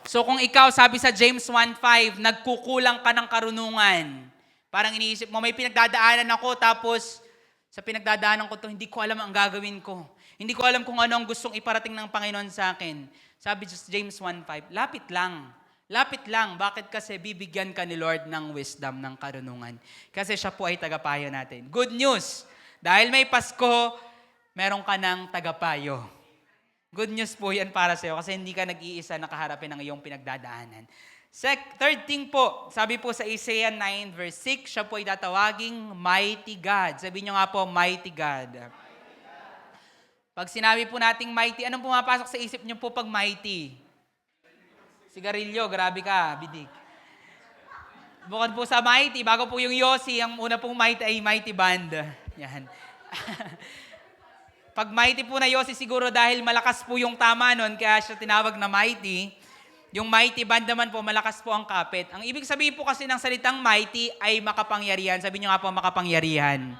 So kung ikaw, sabi sa James 1:5, nagkukulang ka ng karunungan. Parang iniisip mo, may pinagdadaanan ako, tapos sa pinagdadaanan ko to, hindi ko alam ang gagawin ko. Hindi ko alam kung ano ang gustong iparating ng Panginoon sa akin. Sabi sa James 1:5, lapit lang. Lapit lang. Bakit? Kasi bibigyan ka ni Lord ng wisdom, ng karunungan. Kasi siya po ay tagapayo natin. Good news! Dahil may Pasko, meron ka ng tagapayo. Good news po yan para sa'yo kasi hindi ka nag-iisa nakaharapin ng iyong pinagdadaanan. Third thing po, sabi po sa Isaiah 9 verse 6, siya po ay tatawaging Mighty God. Sabihin nyo nga po, Mighty God. Pag sinabi po nating mighty, anong pumapasok sa isip nyo po pag mighty? Sigarilyo, grabe ka, bidik. Bukod po sa mighty, bago po yung Yossi, ang una pong mighty ay mighty band. Yan. Pag mighty po na Yossi, siguro dahil malakas po yung tama nun, kaya siya tinawag na mighty. Yung mighty band naman po, malakas po ang kapit. Ang ibig sabihin po kasi ng salitang mighty ay makapangyarihan. Sabi nyo nga po, makapangyarihan.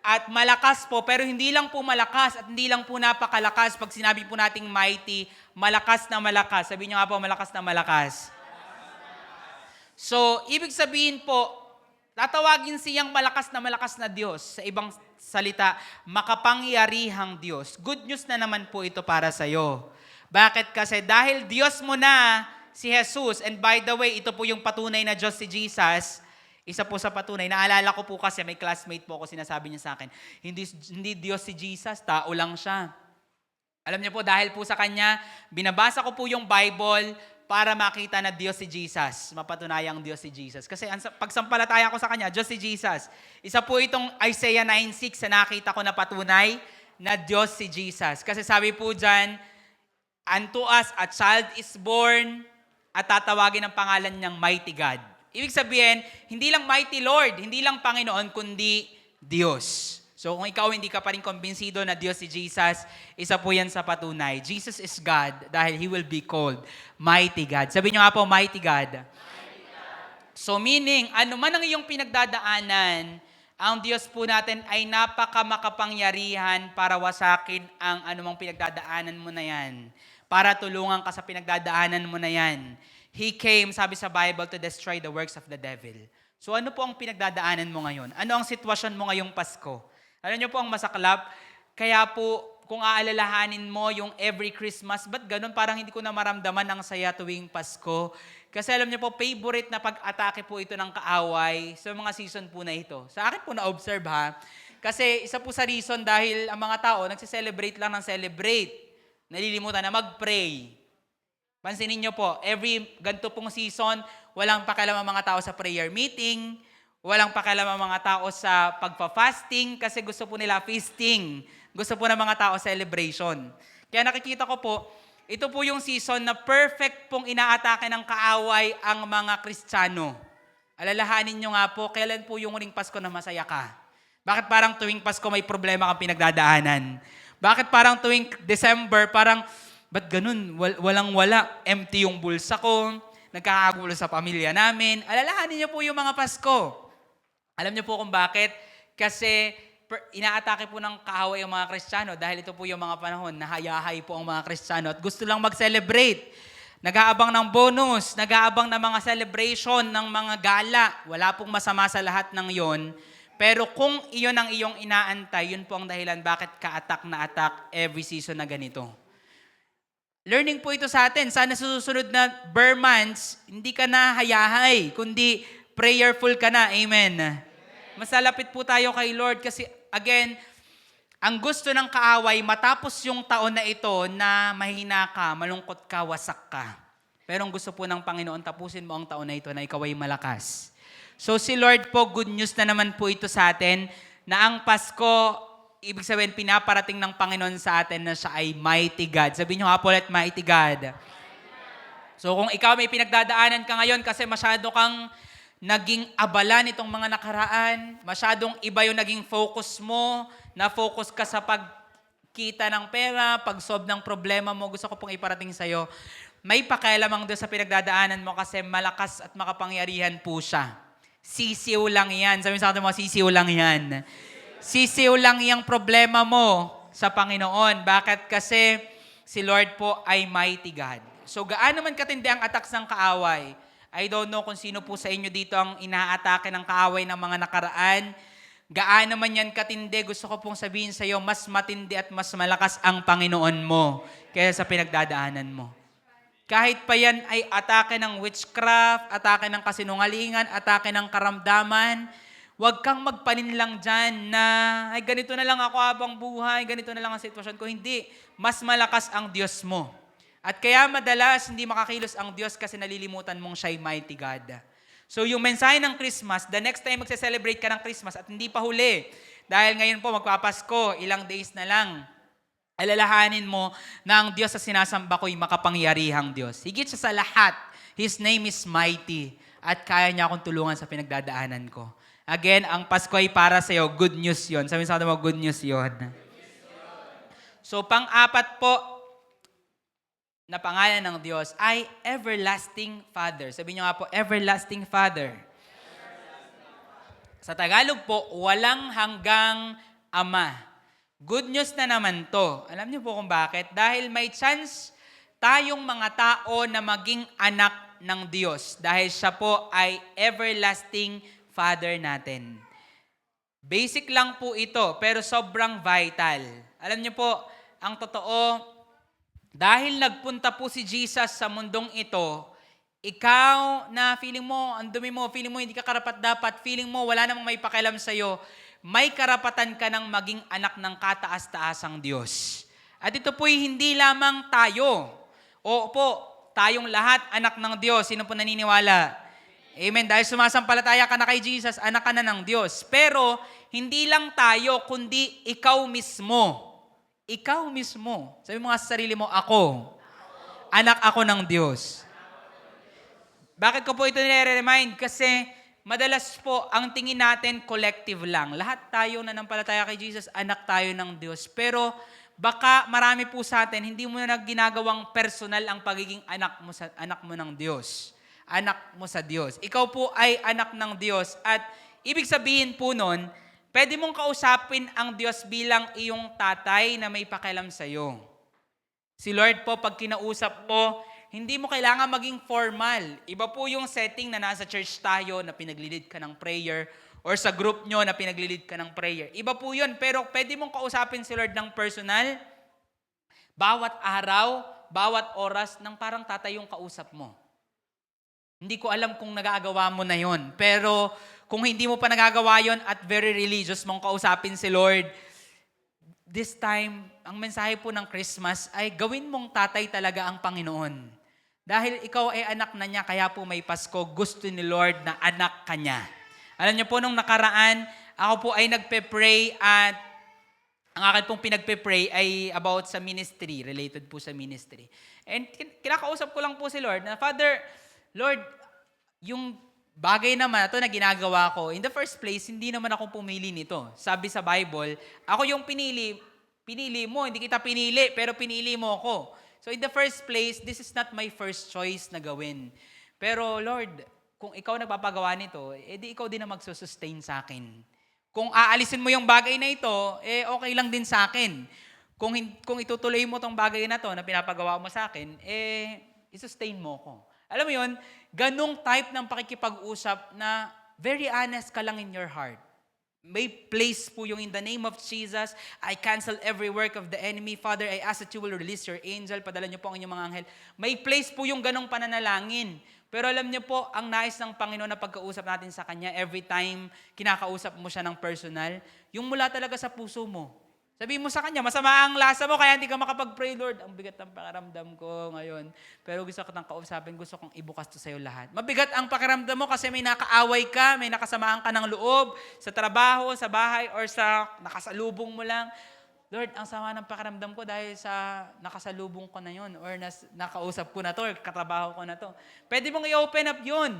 At malakas po, pero hindi lang po malakas at hindi lang po napakalakas. Pag sinabi po nating mighty, malakas na malakas. Sabi nyo nga po, malakas na malakas. So, ibig sabihin po, tatawagin siyang malakas na Diyos. Sa ibang salita, makapangyarihang Diyos. Good news na naman po ito para sa'yo. Bakit? Kasi dahil Diyos mo na si Jesus, and by the way, ito po yung patunay na Diyos si Jesus, isa po sa patunay. Naalala ko po kasi may classmate po ako, sinasabi niya sa akin, hindi Diyos si Jesus, tao lang siya. Alam niyo po, dahil po sa Kanya, binabasa ko po yung Bible para makita na Diyos si Jesus. Mapatunayang Diyos si Jesus. Kasi pagsampalataya ko sa Kanya, Diyos si Jesus. Isa po itong Isaiah 9:6 na nakita ko na patunay na Diyos si Jesus. Kasi sabi po dyan, unto us a child is born at tatawagin ang pangalan niyang Mighty God. Ibig sabihin, hindi lang Mighty Lord, hindi lang Panginoon, kundi Diyos. So kung ikaw hindi ka pa rin kumbinsido na Diyos si Jesus, isa po yan sa patunay. Jesus is God dahil He will be called Mighty God. Sabi niyo nga po, Mighty God. Mighty God. So meaning, ano man ang iyong pinagdadaanan, ang Diyos po natin ay napakamakapangyarihan para wasakin ang anumang pinagdadaanan mo na yan. Para tulungan ka sa pinagdadaanan mo na yan. He came, sabi sa Bible, to destroy the works of the devil. So ano po ang pinagdadaanan mo ngayon? Ano ang sitwasyon mo ngayong Pasko? Alam niyo po ang masaklap? Kaya po, kung aalalahanin mo yung every Christmas, ba't ganun? Parang hindi ko na maramdaman ang saya tuwing Pasko. Kasi alam niyo po, favorite na pag-atake po ito ng kaaway sa mga season po na ito. Sa akin po na-observe ha. Kasi isa po sa reason dahil ang mga tao nagse-celebrate lang ng celebrate. Nalilimutan na mag-pray. Pansinin niyo po, every ganito pong season, walang pakialam ang mga tao sa prayer meeting, walang pakialam ang mga tao sa pagpa-fasting kasi gusto po nila feasting. Gusto po ng mga tao celebration. Kaya nakikita ko po, ito po yung season na perfect pong inaatake ng kaaway ang mga Kristiyano. Alalahanin nyo nga po, kailan po yung huling Pasko na masaya ka? Bakit parang tuwing Pasko may problema kang pinagdadaanan? Bakit parang tuwing December, parang, ba't ganun? Walang-wala. Empty yung bulsa ko. Nagkakagulo sa pamilya namin. Alalahanin niyo po yung mga Pasko. Alam niyo po kung bakit? Kasi inaatake po ng kaaway ang mga Kristiyano dahil ito po yung mga panahon na hayahay po ang mga Kristiyano at gusto lang mag-celebrate. Nag-aabang ng bonus, nag-aabang ng mga celebration, ng mga gala. Wala pong masama sa lahat ng yon. Pero kung iyon ang iyong inaantay, yun po ang dahilan bakit ka-attack na attack every season na ganito. Learning po ito sa atin. Sana susunod na bare months, hindi ka na hayahay, kundi prayerful ka na. Amen. Mas lalapit po tayo kay Lord kasi again, ang gusto ng kaaway, matapos yung taon na ito na mahina ka, malungkot ka, wasak ka. Pero ang gusto po ng Panginoon, tapusin mo ang taon na ito na ikaw ay malakas. So si Lord po, good news na naman po ito sa atin na ang Pasko, ibig sabihin, pinaparating ng Panginoon sa atin na siya ay mighty God. Sabihin niyo nga po ulit, mighty God. So kung ikaw may pinagdadaanan ka ngayon kasi masyado kang naging abala nitong mga nakaraan, masyadong iba yung naging focus mo, na-focus ka sa pagkita ng pera, pag-solve ng problema mo, gusto ko pong iparating sa'yo, may pakialam ang Diyos sa pinagdadaanan mo kasi malakas at makapangyarihan po siya. Sisiw lang yan. Sabi sa akin mo, sisiw lang yan. Sisiw lang yung problema mo sa Panginoon. Bakit? Kasi si Lord po ay mighty God. So gaano man katindi ang attacks ng kaaway, I don't know kung sino po sa inyo dito ang inaatake ng kaaway ng mga nakaraan. Gaano man yan katindi, gusto ko pong sabihin sa iyo, mas matindi at mas malakas ang Panginoon mo kaysa sa pinagdadaanan mo. Kahit pa yan ay atake ng witchcraft, atake ng kasinungalingan, atake ng karamdaman, huwag kang magpaninlang dyan na, ay ganito na lang ako habang buhay, ganito na lang ang sitwasyon ko. Hindi, mas malakas ang Diyos mo. At kaya madalas hindi makakilos ang Diyos kasi nalilimutan mong siya'y mighty God. So yung mensahe ng Christmas, the next time magse-celebrate ka ng Christmas at hindi pa huli, dahil ngayon po magpapasko, ilang days na lang, alalahanin mo na ang Diyos sa sinasamba ko'y makapangyarihang Diyos. Higit siya sa lahat, His name is mighty at kaya niya akong tulungan sa pinagdadaanan ko. Again, ang Pasko ay para sa iyo, good news yon. Sabi sa mo, good news yon. So pang-apat po, na pangalan ng Diyos ay Everlasting Father. Sabihin niyo nga po, Everlasting Father. Sa Tagalog po, walang hanggang Ama. Good news na naman to. Alam niyo po kung bakit? Dahil may chance tayong mga tao na maging anak ng Diyos. Dahil siya po ay Everlasting Father natin. Basic lang po ito, pero sobrang vital. Alam niyo po, ang totoo, dahil nagpunta po si Jesus sa mundong ito, ikaw na feeling mo, ang dumi mo, feeling mo hindi ka karapat-dapat, feeling mo wala namang may pakialam sa'yo, may karapatan ka ng maging anak ng kataas-taasang Diyos. At ito po'y hindi lamang tayo. O po, tayong lahat anak ng Diyos. Sino po naniniwala? Amen. Dahil sumasampalataya ka na kay Jesus, anak ka na ng Diyos. Pero, hindi lang tayo, kundi ikaw mismo. Ikaw mismo. Sabi mo nga sa sarili mo, ako. Anak ako ng Diyos. Bakit ko po ito nire-remind? Kasi madalas po, ang tingin natin collective lang. Lahat tayo na nampalataya kay Jesus, anak tayo ng Diyos. Pero baka marami po sa atin, hindi mo na ginagawang personal ang pagiging anak mo ng Diyos. Anak mo sa Diyos. Ikaw po ay anak ng Diyos. At ibig sabihin po nun, pwede mong kausapin ang Diyos bilang iyong tatay na may pakialam sa iyo. Si Lord po, pag kinausap mo, hindi mo kailangan maging formal. Iba po yung setting na nasa church tayo na pinaglilid ka ng prayer or sa group nyo na pinaglilid ka ng prayer. Iba po yun, pero pwede mong kausapin si Lord ng personal, bawat araw, bawat oras, ng parang tatay yung kausap mo. Hindi ko alam kung nagagawa mo na yon, pero kung hindi mo pa nagagawa yon at very religious mong kausapin si Lord, this time, ang mensahe po ng Christmas ay gawin mong tatay talaga ang Panginoon. Dahil ikaw ay anak na niya, kaya po may Pasko, gusto ni Lord na anak ka niya. Alam niyo po, nung nakaraan, ako po ay nagpe-pray at ang akin pong pinagpe-pray ay about sa ministry, related po sa ministry. And kinakausap ko lang po si Lord na, Father, Lord, yung bagay naman ito na ginagawa ko, in the first place, hindi naman ako pumili nito. Sabi sa Bible, ako yung pinili mo, hindi kita pinili, pero pinili mo ako. So in the first place, this is not my first choice na gawin. Pero Lord, kung ikaw nagpapagawa nito, edi ikaw din na magsusustain sa akin. Kung aalisin mo yung bagay na ito, okay lang din sa akin. Kung itutuloy mo tong bagay na to na pinapagawa mo sa akin, isustain mo ko. Alam mo yun, ganong type ng pakikipag-usap na very honest ka lang in your heart. May place po yung in the name of Jesus, I cancel every work of the enemy. Father, I ask that you will release your angel. Padala niyo po ang inyong mga anghel. May place po yung ganong pananalangin. Pero alam niyo po, ang nais ng Panginoon na pagkausap natin sa Kanya, every time kinakausap mo siya ng personal, yung mula talaga sa puso mo. Sabihin mo sa Kanya, masama ang lasa mo, kaya hindi ka makapag-pray, Lord. Ang bigat ng pakiramdam ko ngayon. Pero gusto ko nang kausapin, gusto kong ibukas to sa'yo lahat. Mabigat ang pakiramdam mo kasi may nakaaway ka, may nakasamaan ka ng loob, sa trabaho, sa bahay, or sa nakasalubong mo lang. Lord, ang sama ng pakiramdam ko dahil sa nakasalubong ko na yun, or nakausap ko na to, or katrabaho ko na to. Pwede mong i-open up yun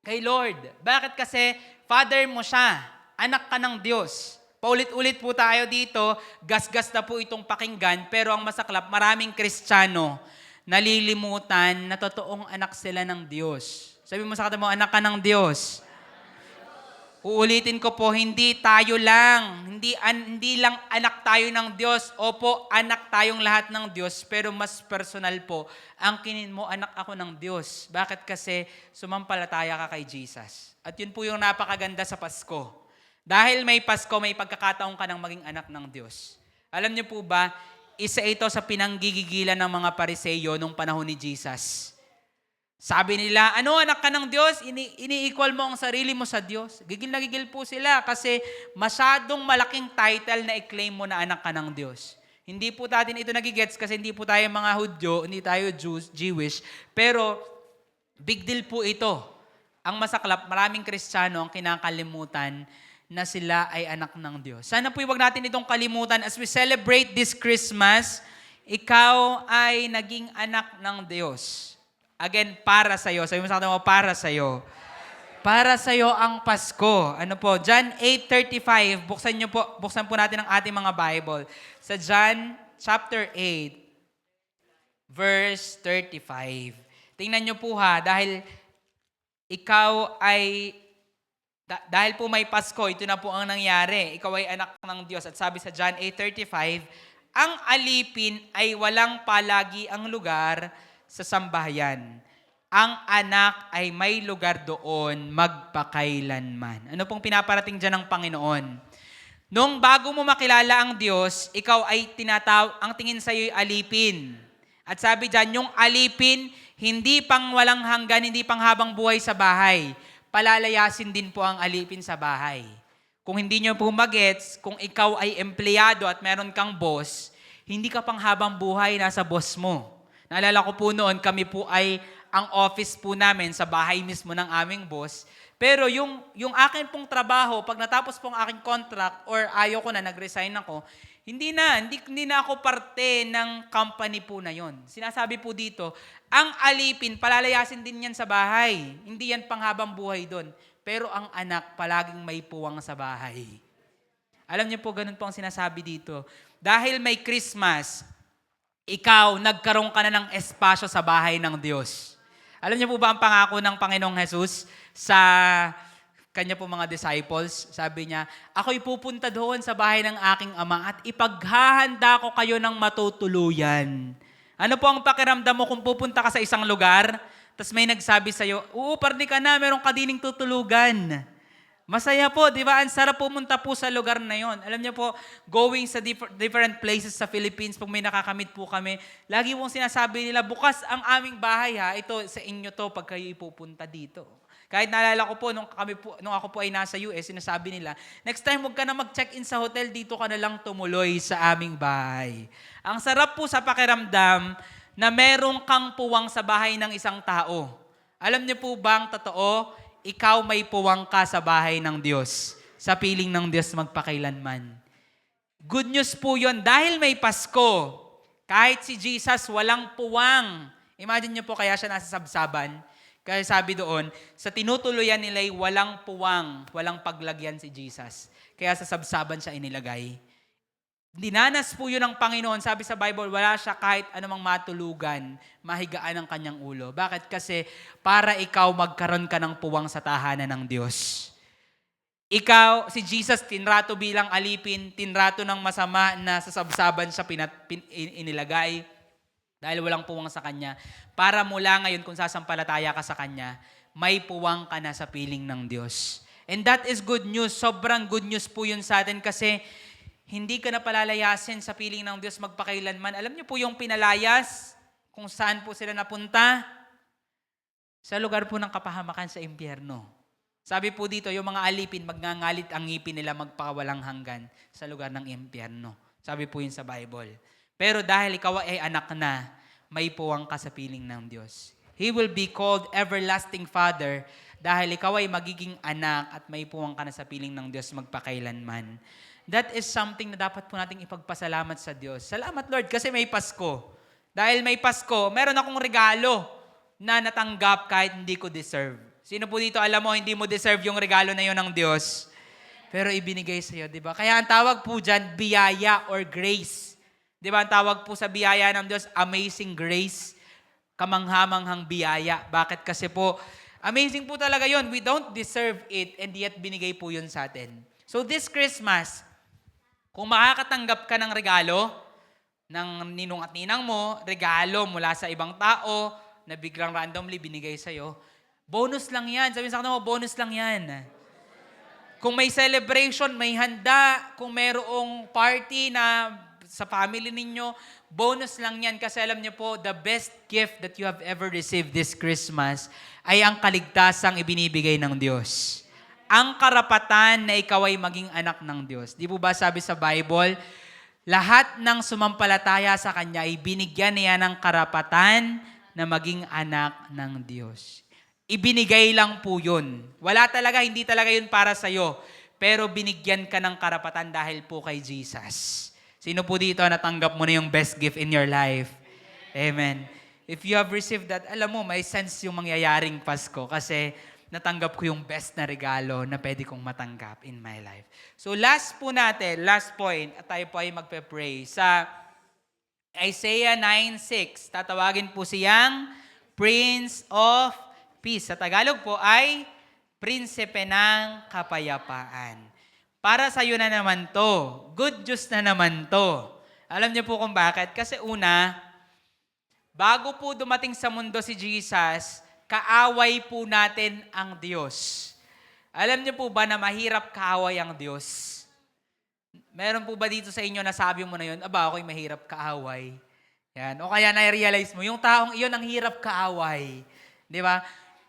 kay Lord. Bakit? Kasi Father mo siya. Anak ka ng Diyos. Paulit-ulit po tayo dito, gas-gas na po itong pakinggan, pero ang masaklap, maraming Kristiyano nalilimutan na totoong anak sila ng Diyos. Sabi mo sa kata mo, anak ka ng Diyos. Uulitin ko po, hindi tayo lang, hindi lang anak tayo ng Diyos. Opo, anak tayong lahat ng Diyos, pero mas personal po, ang kinin mo, anak ako ng Diyos. Bakit? Kasi sumampalataya ka kay Jesus. At yun po yung napakaganda sa Pasko. Dahil may Pasko, may pagkakataon ka ng maging anak ng Diyos. Alam niyo po ba, isa ito sa pinanggigigilan ng mga Pariseyo nung panahon ni Jesus. Sabi nila, ano anak ka ng Diyos? Ini-equal mo ang sarili mo sa Diyos. Gigil na gigil po sila kasi masyadong malaking title na i-claim mo na anak ka ng Diyos. Hindi po natin ito nagigets kasi hindi po tayo mga Hudyo, hindi tayo Jewish, pero big deal po ito. Ang masaklap, maraming Kristiyano ang kinakalimutan na sila ay anak ng Diyos. Sana po huwag natin itong kalimutan as we celebrate this Christmas, ikaw ay naging anak ng Diyos. Again, para sa'yo. Sabi mo sa kanila mo, para sa'yo. Para sa'yo ang Pasko. Ano po? John 8:35. Buksan po natin ang ating mga Bible. Sa John chapter 8, verse 35. Tingnan nyo po ha, dahil ikaw ay, dahil po may Pasko, ito na po ang nangyari. Ikaw ay anak ng Diyos. At sabi sa John 8:35, ang alipin ay walang palagi ang lugar sa sambahayan. Ang anak ay may lugar doon magpakailanman. Ano pong pinaparating dyan ng Panginoon? Nung bago mo makilala ang Diyos, ikaw ay ang tingin sa iyo ay alipin. At sabi dyan, yung alipin, hindi pang walang hanggan, hindi pang habang buhay sa bahay. Palalayasin din po ang alipin sa bahay. Kung hindi nyo po magets, kung ikaw ay empleyado at meron kang boss, hindi ka pang habang buhay nasa boss mo. Naalala ko po noon, kami po ay ang office po namin sa bahay mismo ng aming boss. Pero yung akin pong trabaho, pag natapos pong aking contract or ayaw ko na, nag-resign ako, hindi na ako parte ng company po na yon. Sinasabi po dito, ang alipin, palalayasin din yan sa bahay. Hindi yan panghabang buhay doon. Pero ang anak, palaging may puwang sa bahay. Alam niyo po, ganun po ang sinasabi dito. Dahil may Christmas, ikaw, nagkaroon ka na ng espasyo sa bahay ng Diyos. Alam niyo po ba ang pangako ng Panginoong Jesus sa kanya po mga disciples? Sabi niya, ako'y pupunta doon sa bahay ng aking ama at ipaghahanda ko kayo ng matutuluyan. Ano po ang pakiramdam mo kung pupunta ka sa isang lugar, tapos may nagsabi sa'yo, pardi ka na, meron ka dining tutulugan. Masaya po, di ba? Ang sarap pumunta po sa lugar na yon. Alam niyo po, going sa different places sa Philippines, pag may nakakamit po kami, lagi pong sinasabi nila, bukas ang aming bahay ha, ito sa inyo to pag kayo ipupunta dito. Kahit naalala ko po, nung ako po ay nasa US, sinasabi nila, next time huwag ka na mag-check-in sa hotel, dito ka na lang tumuloy sa aming bahay. Ang sarap po sa pakiramdam na merong kang puwang sa bahay ng isang tao. Alam niyo po bang totoo, ikaw may puwang ka sa bahay ng Diyos, sa piling ng Diyos magpakailanman. Good news po yun, dahil may Pasko, kahit si Jesus walang puwang. Imagine niyo po kaya siya nasa sabsaban. Kaya sabi doon, sa tinutuluyan nila'y walang puwang, walang paglagyan si Jesus. Kaya sa sabsaban siya inilagay. Dinanas po yun ng Panginoon. Sabi sa Bible, wala siya kahit anumang matulugan, mahigaan ang kanyang ulo. Bakit? Kasi para ikaw magkaroon ka ng puwang sa tahanan ng Diyos. Ikaw, si Jesus, tinrato bilang alipin, tinrato ng masama na sa sabsaban siya inilagay dahil walang puwang sa kanya. Para mula ngayon, kung sasampalataya ka sa kanya, may puwang ka na sa piling ng Diyos. And that is good news. Sobrang good news po yun sa atin kasi hindi ka na palalayasin sa piling ng Diyos magpakailanman. Alam niyo po yung pinalayas, kung saan po sila napunta? Sa lugar po ng kapahamakan sa impyerno. Sabi po dito, yung mga alipin, magngangalit ang ngipin nila magpakawalang hanggan sa lugar ng impyerno. Sabi po yun sa Bible. Pero dahil ikaw ay anak na, may puwang ka sa piling ng Diyos. He will be called Everlasting Father dahil ikaw ay magiging anak at may puwang ka na sa piling ng Diyos magpakailanman. That is something na dapat po nating ipagpasalamat sa Diyos. Salamat Lord kasi may Pasko. Dahil may Pasko, meron akong regalo na natanggap kahit hindi ko deserve. Sino po dito alam mo, hindi mo deserve yung regalo na yun ng Diyos? Pero ibinigay sa iyo, di ba? Kaya ang tawag po dyan, biyaya or grace. Di ba? Ang tawag po sa biyaya ng Diyos, amazing grace. Kamanghamanghang biyaya. Bakit? Kasi po, amazing po talaga yun. We don't deserve it and yet binigay po yun sa atin. So this Christmas, kung makakatanggap ka ng regalo ng ninong at ninang mo, regalo mula sa ibang tao na biglang randomly binigay sa'yo, bonus lang yan. Sabi sa kanila mo, bonus lang yan. Kung may celebration, may handa, kung mayroong party na sa family ninyo, bonus lang yan. Kasi alam niyo po, the best gift that you have ever received this Christmas ay ang kaligtasang ibinibigay ng Diyos. Ang karapatan na ikaw ay maging anak ng Diyos. Di po ba sabi sa Bible, lahat ng sumampalataya sa Kanya ay binigyan niya ng karapatan na maging anak ng Diyos. Ibinigay lang po yun. Wala talaga, hindi talaga yun para sa'yo. Pero binigyan ka ng karapatan dahil po kay Jesus. Sino po dito natanggap mo na yung best gift in your life? Amen. If you have received that, alam mo, may sense yung mangyayaring Pasko kasi natanggap ko yung best na regalo na pwede kong matanggap in my life. So last po natin, last point, at tayo po ay magpe-pray sa Isaiah 9:6, tatawagin po siyang Prince of Peace. Sa Tagalog po ay Prinsipe ng Kapayapaan. Para sa iyo na naman to. Good news na naman to. Alam niyo po kung bakit? Kasi una, bago po dumating sa mundo si Jesus, kaaway po natin ang Diyos. Alam niyo po ba na mahirap kaaway ang Diyos? Meron po ba dito sa inyo na sabi mo na yun, aba, ako'y mahirap kaaway. Yan. O kaya na-realize mo, yung taong iyon ang hirap kaaway. Di ba?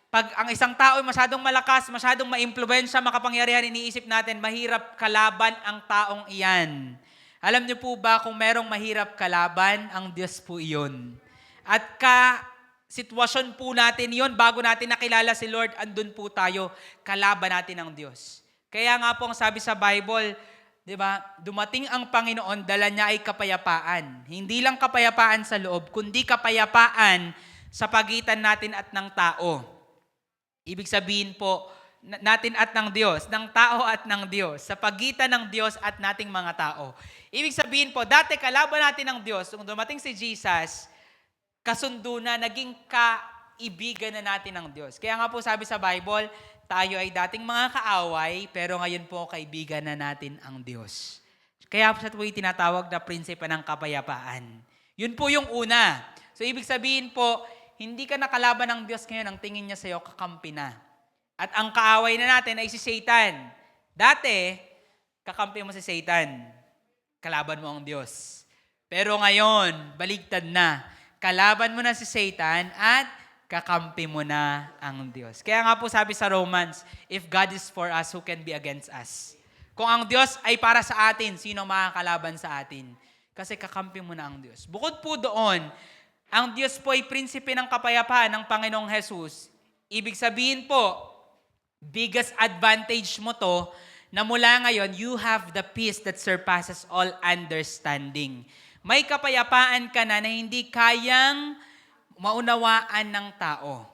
Pag ang isang tao ay masyadong malakas, masyadong maimpluwensya, makapangyarihan, iniisip natin, mahirap kalaban ang taong iyan. Alam niyo po ba kung merong mahirap kalaban, ang Diyos po iyon. At sitwasyon po natin yon bago natin nakilala si Lord, andun po tayo, kalaban natin ang Diyos. Kaya nga po ang sabi sa Bible, di ba, dumating ang Panginoon, dala niya ay kapayapaan. Hindi lang kapayapaan sa loob, kundi kapayapaan sa pagitan natin at ng tao. Ibig sabihin po, natin at ng Diyos, ng tao at ng Diyos, sa pagitan ng Diyos at nating mga tao. Ibig sabihin po, dati kalaban natin ng Diyos, nung dumating si Jesus, kasundo na, naging kaibigan na natin ng Diyos. Kaya nga po sabi sa Bible, tayo ay dating mga kaaway, pero ngayon po kaibigan na natin ang Diyos. Kaya po siya po yung tinatawag na prinsipe ng kapayapaan. Yun po yung una. So ibig sabihin po, hindi ka nakalaban ng Diyos ngayon, ang tingin niya sa'yo, kakampi na. At ang kaaway na natin ay si Satan. Dati, kakampi mo si Satan. Kalaban mo ang Diyos. Pero ngayon, baligtad na. Kalaban mo na si Satan at kakampi mo na ang Diyos. Kaya nga po sabi sa Romans, if God is for us, who can be against us? Kung ang Diyos ay para sa atin, sino makakalaban sa atin? Kasi kakampi mo na ang Diyos. Bukod po doon, ang Diyos po ay prinsipe ng kapayapaan ng Panginoong Jesus. Ibig sabihin po, biggest advantage mo to, na mula ngayon, you have the peace that surpasses all understanding. May kapayapaan ka na hindi kayang maunawaan ng tao.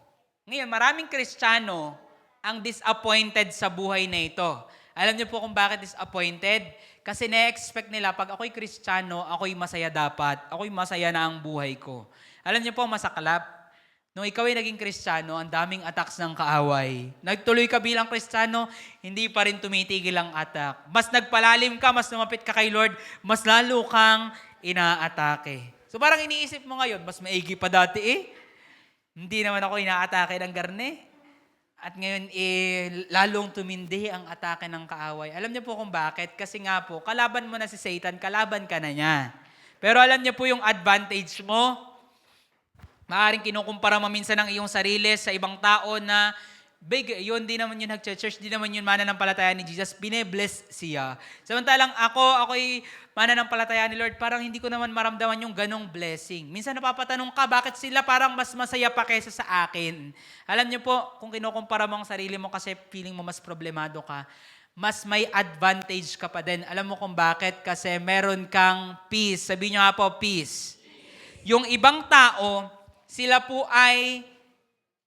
Ngayon, maraming Kristiyano ang disappointed sa buhay na ito. Alam niyo po kung bakit disappointed? Kasi na-expect nila, pag ako'y Kristiyano, ako'y masaya dapat. Ako'y masaya na ang buhay ko. Alam niyo po, masaklap. Nung ikaw ay naging Kristiyano, ang daming attacks ng kaaway. Nagtuloy ka bilang Kristiyano, hindi pa rin tumitigil ang attack. Mas nagpalalim ka, mas lumapit ka kay Lord, mas lalo kang inaatake. So parang iniisip mo ngayon, mas maigi pa dati Hindi naman ako inaatake ng garne. At ngayon, lalong tumindi ang atake ng kaaway. Alam niyo po kung bakit? Kasi nga po, kalaban mo na si Satan, kalaban ka na niya. Pero alam niyo po yung advantage mo, maaaring kinukumpara mo minsan ang iyong sarili sa ibang tao na, big, yun, di naman yun nag-church, di naman yun mananampalataya ni Jesus, bine-bless siya. Samantalang ako'y mananampalataya ni Lord, parang hindi ko naman maramdaman yung ganong blessing. Minsan napapatanong ka, bakit sila parang mas masaya pa kaysa sa akin? Alam niyo po, kung kinukumpara mo ang sarili mo kasi feeling mo mas problemado ka, mas may advantage ka pa din. Alam mo kung bakit? Kasi meron kang peace. Sabihin niyo nga po, peace. Yung ibang tao, sila po ay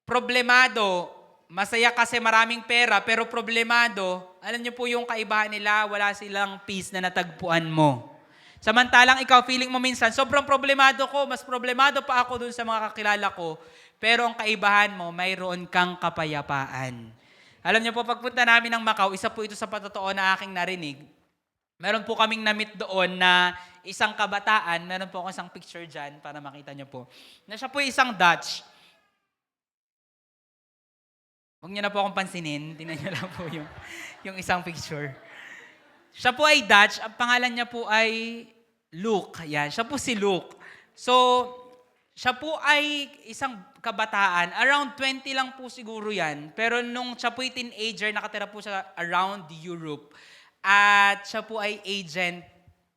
problemado. Masaya kasi maraming pera, pero problemado. Alam niyo po yung kaibahan nila, wala silang peace na natagpuan mo. Samantalang ikaw, feeling mo minsan, sobrang problemado ko, mas problemado pa ako dun sa mga kakilala ko, pero ang kaibahan mo, mayroon kang kapayapaan. Alam niyo po, pagpunta namin ng Macau, isa po ito sa patotoo na aking narinig. Meron po kaming na-meet doon na isang kabataan, meron po ako isang picture dyan para makita niyo po, na siya po isang Dutch. Huwag niyo na po akong pansinin, tingnan niyo lang po yung isang picture. Siya po ay Dutch, ang pangalan niya po ay Luke. Yan, siya po si Luke. So, siya po ay isang kabataan, around 20 lang po siguro yan, pero nung siya po ay teenager, nakatira po siya around Europe. At siya po ay agent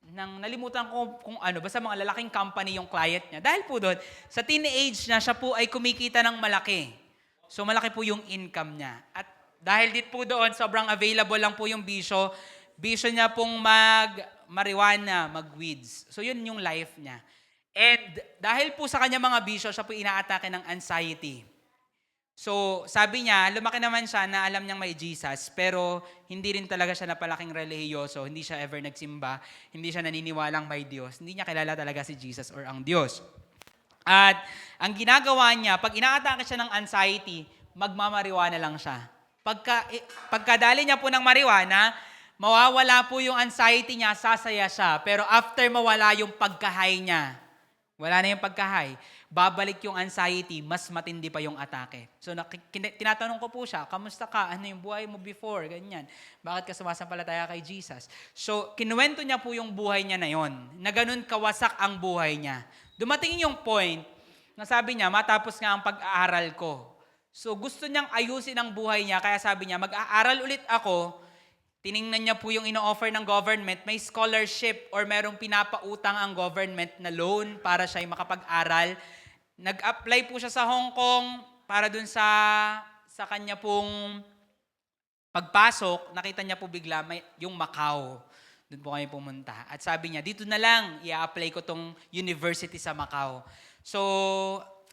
ng, nalimutan ko kung ano, basta mga lalaking company yung client niya. Dahil po doon, sa teenage niya, siya po ay kumikita ng malaki. So malaki po yung income niya. At dahil dit po doon, sobrang available lang po yung bisyo. Bisyo niya pong marijuana, mag-weeds. So yun yung life niya. And dahil po sa kanya mga bisyo, siya po inaatake ng anxiety. So, sabi niya, lumaki naman siya na alam niyang may Jesus, pero hindi rin talaga siya napalaking relihiyoso, hindi siya ever nagsimba, hindi siya naniniwalang may Diyos, hindi niya kilala talaga si Jesus or ang Diyos. At ang ginagawa niya, pag inaatake siya ng anxiety, magmamariwana lang siya. Pagkadali niya po ng mariwana, mawawala po yung anxiety niya, sasaya siya. Pero after mawala yung pagkahay niya, wala na yung pagkahay, babalik yung anxiety, mas matindi pa yung atake. So tinatanong ko po siya, kamusta ka? Ano yung buhay mo before? Ganyan. Bakit ka sumasampalataya kay Jesus? So kinuwento niya po yung buhay niya na yon, na ganun kawasak ang buhay niya. Dumating yung point na sabi niya, matapos nga ang pag-aaral ko. So gusto niyang ayusin ang buhay niya, kaya sabi niya, mag-aaral ulit ako. Tiningnan niya po yung ino-offer ng government, may scholarship or merong pinapautang ang government na loan para siya ay makapag-aral. Nag-apply po siya sa Hong Kong para dun sa kanya pong pagpasok, nakita niya po bigla yung Macau. Doon po kami pumunta. At sabi niya, dito na lang, i-apply ko tong university sa Macau. So,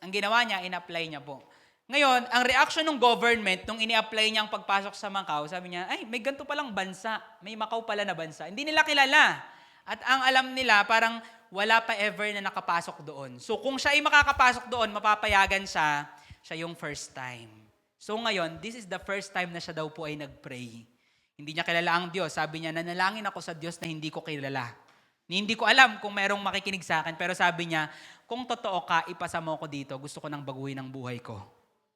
ang ginawa niya, in-apply niya po. Ngayon, ang reaction ng government nung ini-apply niya ang pagpasok sa Macau, sabi niya, ay, may ganito palang bansa. May Macau pala na bansa. Hindi nila kilala. At ang alam nila, parang wala pa ever na nakapasok doon. So kung siya ay makakapasok doon, mapapayagan siya, siya yung first time. So ngayon, this is the first time na siya daw po ay nag-pray. Hindi niya kilala ang Diyos. Sabi niya, nanalangin ako sa Diyos na hindi ko kilala. Hindi ko alam kung merong makikinig sa akin, pero sabi niya, kung totoo ka, ipasa mo ko dito. Gusto ko nang baguhin ang buhay ko.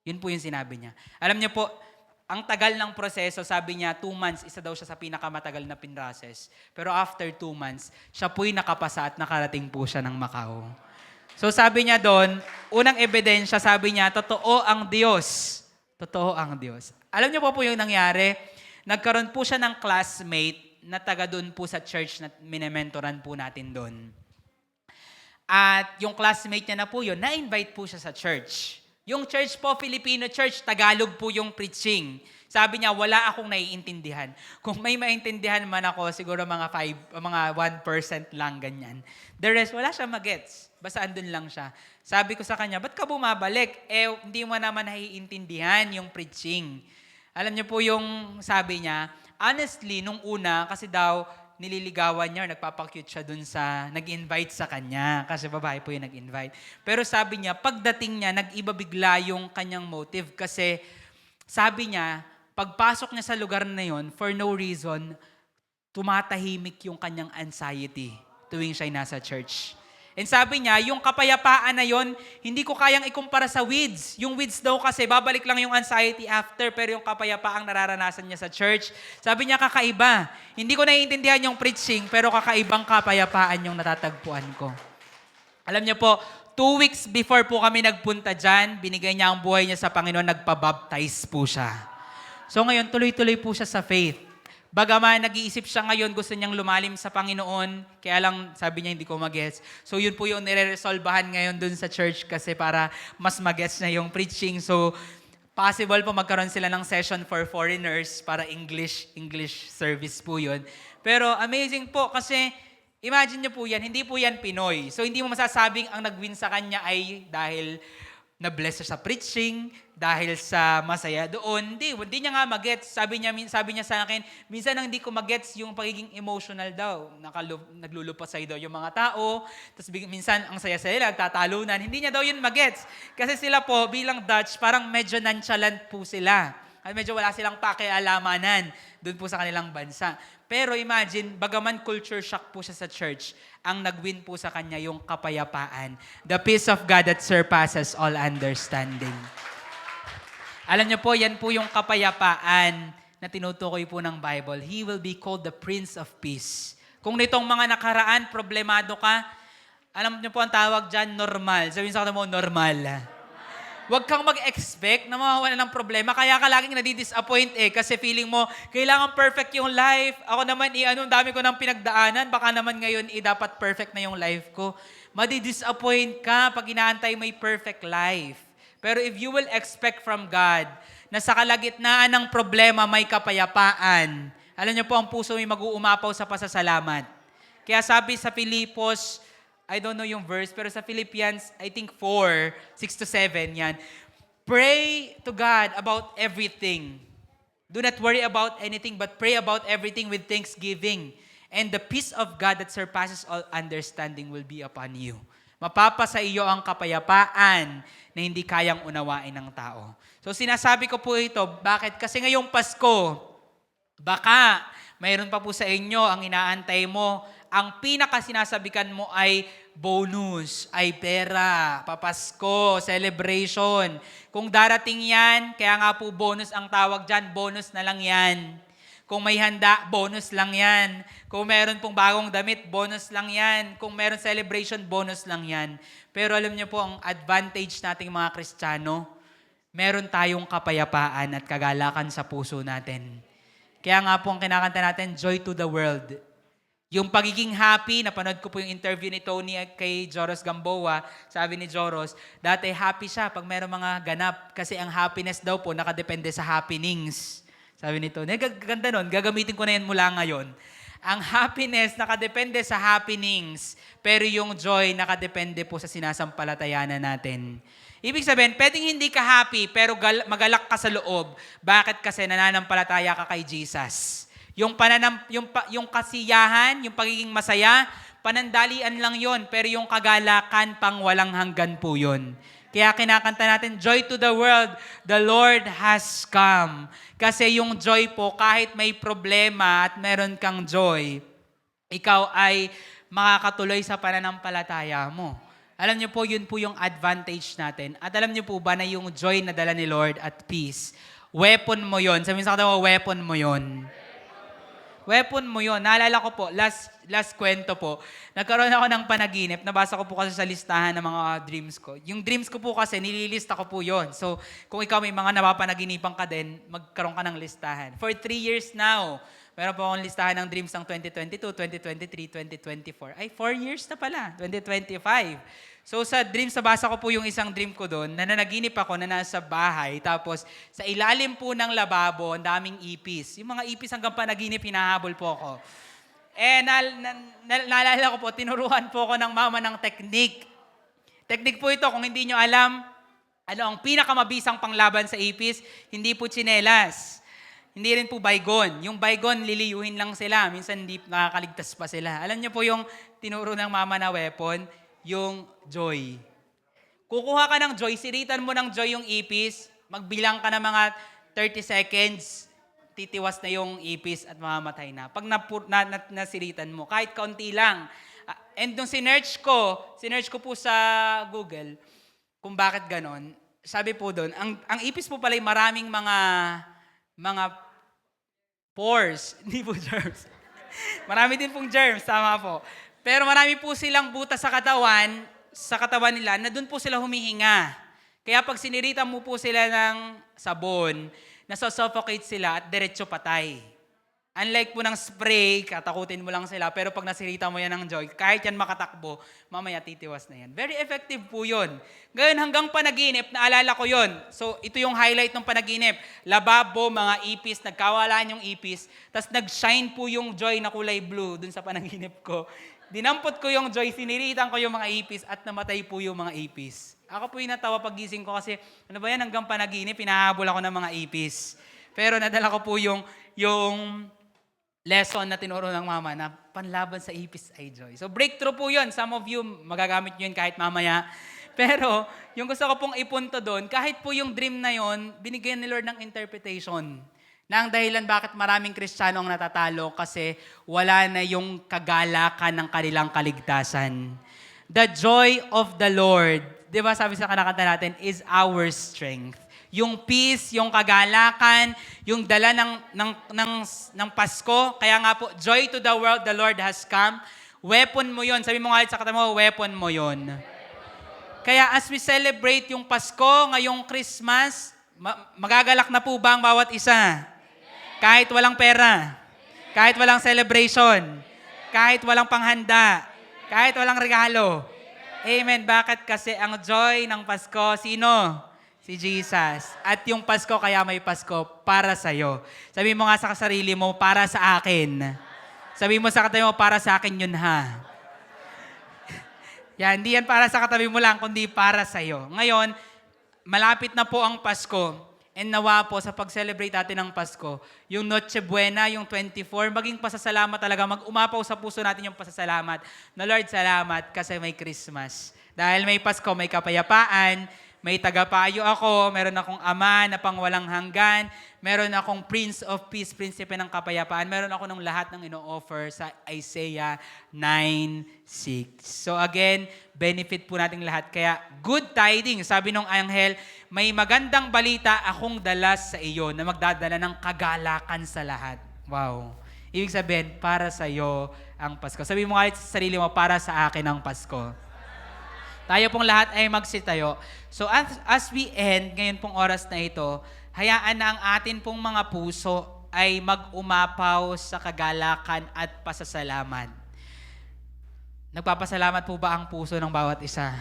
Yun po yung sinabi niya. Alam niyo po, ang tagal ng proseso, sabi niya, 2 months, isa daw siya sa pinakamatagal na pinrases. Pero after 2 months, siya po'y nakapasa at nakarating po siya ng Macau. So sabi niya doon, unang ebidensya, sabi niya, totoo ang Diyos. Totoo ang Diyos. Alam niyo po yung nangyari? Nagkaroon po siya ng classmate na taga doon po sa church na minementoran po natin doon. At yung classmate niya na po yun, na-invite po siya sa church. Yung church po, Filipino church, Tagalog po yung preaching. Sabi niya, wala akong naiintindihan. Kung may maintindihan man ako, siguro mga 1% lang ganyan. The rest, wala siya magets. Basta andun lang siya. Sabi ko sa kanya, ba't ka bumabalik? Hindi mo naman naiintindihan yung preaching. Alam niyo po yung sabi niya, honestly, nung una, kasi daw, nililigawan niya, nagpapakute siya dun sa, nag-invite sa kanya, kasi babae po yung nag-invite. Pero sabi niya, pagdating niya, nag-iba bigla yung kanyang motive, kasi sabi niya, pagpasok niya sa lugar na yon, for no reason, tumatahimik yung kanyang anxiety tuwing siya'y nasa church. And sabi niya, yung kapayapaan na yon, hindi ko kayang ikumpara sa weeds. Yung weeds daw kasi, babalik lang yung anxiety after, pero yung kapayapaang nararanasan niya sa church, sabi niya, kakaiba. Hindi ko naiintindihan yung preaching, pero kakaibang kapayapaan yung natatagpuan ko. Alam niyo po, 2 weeks before po kami nagpunta dyan, binigay niya ang buhay niya sa Panginoon, nagpabaptize po siya. So ngayon, tuloy-tuloy po siya sa faith. Bagaman nag-iisip siya ngayon, gusto niyang lumalim sa Panginoon, kaya lang sabi niya hindi ko mag-gets. So yun po yung nire-resolbahan ngayon dun sa church kasi para mas mag-gets na yung preaching. So possible po magkaroon sila ng session for foreigners para English service po yun. Pero amazing po kasi imagine niyo po yan, hindi po yan Pinoy. So hindi mo masasabing ang nag-win sa kanya ay dahil na-bless siya sa preaching, dahil sa masaya doon. Hindi niya nga magets. Sabi niya sa akin, minsan hindi ko magets yung pagiging emotional daw. Naglulupasay daw yung mga tao. Tapos minsan ang saya-saya lang, tatalunan. Hindi niya daw yun magets. Kasi sila po, bilang Dutch, parang medyo nonchalant po sila. At medyo wala silang pakialamanan doon po sa kanilang bansa. Pero imagine, bagaman culture shock po siya sa church, ang nag-win po sa kanya yung kapayapaan. The peace of God that surpasses all understanding. Alam niyo po, yan po yung kapayapaan na tinutukoy po ng Bible. He will be called the Prince of Peace. Kung nitong mga nakaraan, problemado ka, alam niyo po ang tawag dyan, normal. Sabihin sa kanila mo, normal. Huwag kang mag-expect na mawawala ng problema. Kaya ka laging nadi-disappoint kasi feeling mo, kailangan perfect yung life. Ako naman, dami ko ng pinagdaanan. Baka naman ngayon, dapat perfect na yung life ko. Madi-disappoint ka pag inaantay mo yung perfect life. Pero if you will expect from God na sa kalagitnaan ng problema may kapayapaan, alam niyo po, ang puso may mag-uumapaw sa pasasalamat. Kaya sabi sa Filipos, I don't know yung verse, pero sa Philippians, I think 4, 6-7, yan. Pray to God about everything. Do not worry about anything, but pray about everything with thanksgiving. And the peace of God that surpasses all understanding will be upon you. Mapapasa iyo ang kapayapaan na hindi kayang unawain ng tao. So sinasabi ko po ito, bakit? Kasi ngayong Pasko, baka mayroon pa po sa inyo ang inaantay mo. Ang pinaka sinasabikan mo ay bonus, ay pera, papasko, celebration. Kung darating yan, kaya nga po bonus ang tawag dyan, bonus na lang yan. Kung may handa, bonus lang yan. Kung meron pong bagong damit, bonus lang yan. Kung meron celebration, bonus lang yan. Pero alam niyo po, ang advantage nating mga Kristiyano, meron tayong kapayapaan at kagalakan sa puso natin. Kaya nga po ang kinakanta natin, Joy to the World. Yung pagiging happy, napanood ko po yung interview ni Tony kay Joros Gamboa, sabi ni Joros, dati happy siya pag meron mga ganap kasi ang happiness daw po nakadepende sa happenings. Sabi ni Tony, ganda nun, gagamitin ko na yan mula ngayon. Ang happiness nakadepende sa happenings, pero yung joy nakadepende po sa sinasampalatayanan natin. Ibig sabihin, pwedeng hindi ka happy, pero magalak ka sa loob. Bakit? Kasi nananampalataya ka kay Jesus. Yung kasiyahan, yung pagiging masaya, panandalian lang yon, pero yung kagalakan pang walang hanggan po yun. Kaya kinakanta natin, Joy to the world, the Lord has come. Kasi yung joy po, kahit may problema at meron kang joy, ikaw ay makakatuloy sa pananampalataya mo. Alam niyo po, yun po yung advantage natin. At alam niyo po ba na yung joy na dala ni Lord at peace, weapon mo yon. Sabihin sa katawa, weapon mo yon. Weapon mo yon. Naalala ko po, last kwento po, nagkaroon ako ng panaginip. Nabasa ko po kasi sa listahan ng mga dreams ko. Yung dreams ko po kasi, nililista ko po yon. So, kung ikaw may mga napapanaginipan ka din, magkaroon ka ng listahan. For 3 years now, meron po akong listahan ng dreams ng 2022, 2023, 2024. Ay, 4 years na pala, 2025. So sa dreams, nabasa ko po yung isang dream ko doon, na nanaginip ako na nasa bahay, tapos sa ilalim po ng lababo, ang daming ipis. Yung mga ipis hanggang panaginip, hinahabol po ako. Naalala ko po, tinuruan po ako ng mama ng technique. Technique po ito, kung hindi nyo alam, ang pinakamabisang panglaban sa ipis, hindi po tsinelas. Hindi rin po baygon. Yung baygon, liliyuhin lang sila. Minsan hindi nakakaligtas pa sila. Alam niyo po yung tinuro ng mama na weapon, yung joy. Kukuha ka ng joy, siritan mo ng joy yung ipis, magbilang ka ng mga 30 seconds, titiwas na yung ipis at mamamatay na. Pag nasiritan mo, kahit kaunti lang. And nung sinearch ko po sa Google kung bakit ganon, sabi po doon, ang ipis po pala ay maraming mga pores, hindi po germs. Marami din pong germs, tama po. Pero marami po silang butas sa katawan nila, na doon po sila humihinga. Kaya pag sinirita mo po sila ng sabon, nasa-suffocate sila at diretso patay. Unlike po ng spray, katakutin mo lang sila, pero pag nasirita mo yan ng joy, kahit yan makatakbo, mamaya titiwas na yan. Very effective po yun. Ngayon hanggang panaginip, naalala ko yun. So ito yung highlight ng panaginip. Lababo, mga ipis, nagkawalaan yung ipis, tapos nag-shine po yung joy na kulay blue dun sa panaginip ko. Dinampot ko yung joy, siniritan ko yung mga ipis at namatay po yung mga ipis. Ako po yung natawa pagising ko kasi, ano ba yan, hanggang panaginip, pinahabol ako ng mga ipis. Pero nadala ko po yung lesson na tinuro ng mama na panlaban sa ipis ay joy. So breakthrough po yun. Some of you, magagamit nyo yun kahit mamaya. Pero yung gusto ko pong ipunto doon, kahit po yung dream na yun, binigyan ni Lord ng interpretation. Na ang dahilan bakit maraming Kristiyano ang natatalo kasi wala na yung kagalakan ng kanilang kaligtasan. The joy of the Lord, di ba sabi sa kanakanta natin, is our strength. Yung peace, yung kagalakan, yung dala ng Pasko, kaya nga po, joy to the world, the Lord has come. Weapon mo yon. Sabi mo nga sa katabi mo, weapon mo yon. Kaya as we celebrate yung Pasko, ngayong Christmas, magagalak na po ba ang bawat isa? Kahit walang pera, kahit walang celebration, kahit walang panghanda, kahit walang regalo. Amen. Bakit? Kasi ang joy ng Pasko, sino? Si Jesus. At yung Pasko, kaya may Pasko para sa'yo. Sabi mo nga sa sarili mo, para sa akin. Sabi mo sa katabi mo, para sa akin yun ha. Yan, hindi yan para sa katabi mo lang, kundi para sa'yo. Ngayon, malapit na po ang Pasko. And nawa po sa pag-celebrate natin ng Pasko, yung Noche Buena, yung 24, maging pasasalamat talaga, mag-umapaw sa puso natin yung pasasalamat. Na Lord, salamat kasi may Christmas. Dahil may Pasko, may kapayapaan, may tagapayo ako, meron akong ama na pangwalang hanggan, meron akong Prince of Peace, Prinsipe ng kapayapaan, meron ako ng lahat ng ino-offer sa Isaiah 9:6. So again, benefit po nating lahat. Kaya good tidings, sabi nung anghel, may magandang balita akong dala sa iyo na magdadala ng kagalakan sa lahat. Wow. Ibig sabihin, para sa iyo ang Pasko. Sabi mo nga sa sarili mo, para sa akin ang Pasko. Tayo pong lahat ay magsitayo. So as we end, ngayon pong oras na ito, hayaan na ang atin pong mga puso ay mag-umapaw sa kagalakan at pasasalamat. Nagpapasalamat po ba ang puso ng bawat isa?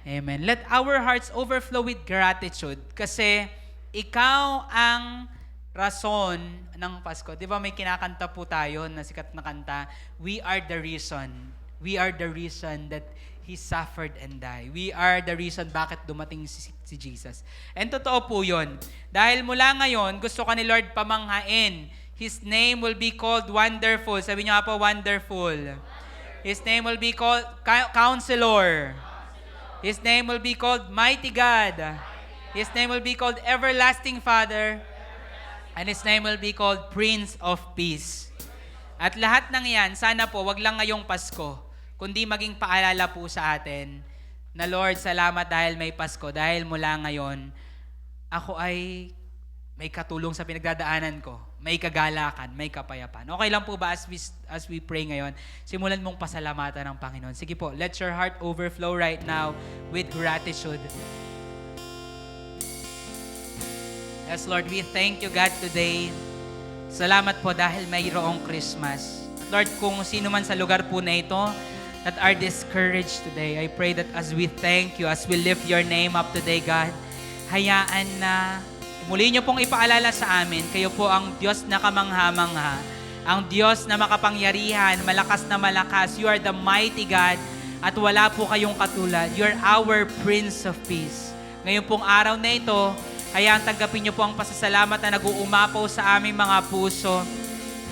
Amen. Let our hearts overflow with gratitude kasi ikaw ang rason ng Pasko. Di ba may kinakanta po tayo na sikat na kanta? We are the reason. We are the reason that He suffered and died. We are the reason bakit dumating si Jesus. And totoo po yun. Dahil mula ngayon, gusto ka ni Lord pamanghain. His name will be called Wonderful. Sabi niyo nga po, Wonderful. His name will be called Counselor. His name will be called Mighty God. His name will be called Everlasting Father. And His name will be called Prince of Peace. At lahat ng yan, sana po, wag lang ngayong Pasko, kundi maging paalala po sa atin na Lord, salamat dahil may Pasko. Dahil mula ngayon, ako ay may katulong sa pinagdadaanan ko. May kagalakan, may kapayapaan. Okay lang po ba as we pray ngayon? Simulan mong pasalamatan ng Panginoon. Sige po, let your heart overflow right now with gratitude. Yes, Lord, we thank you, God, today. Salamat po dahil mayroong Christmas. At Lord, kung sino man sa lugar po na ito that are discouraged today, I pray that as we thank you, as we lift your name up today, God, hayaan na muli niyo pong ipaalala sa amin, kayo po ang Diyos na kamangha-mangha, ang Diyos na makapangyarihan, malakas na malakas. You are the mighty God at wala po kayong katulad. You are our Prince of Peace. Ngayon pong araw na ito, hayaan tanggapin niyo po ang pasasalamat na nag-uumapaw sa aming mga puso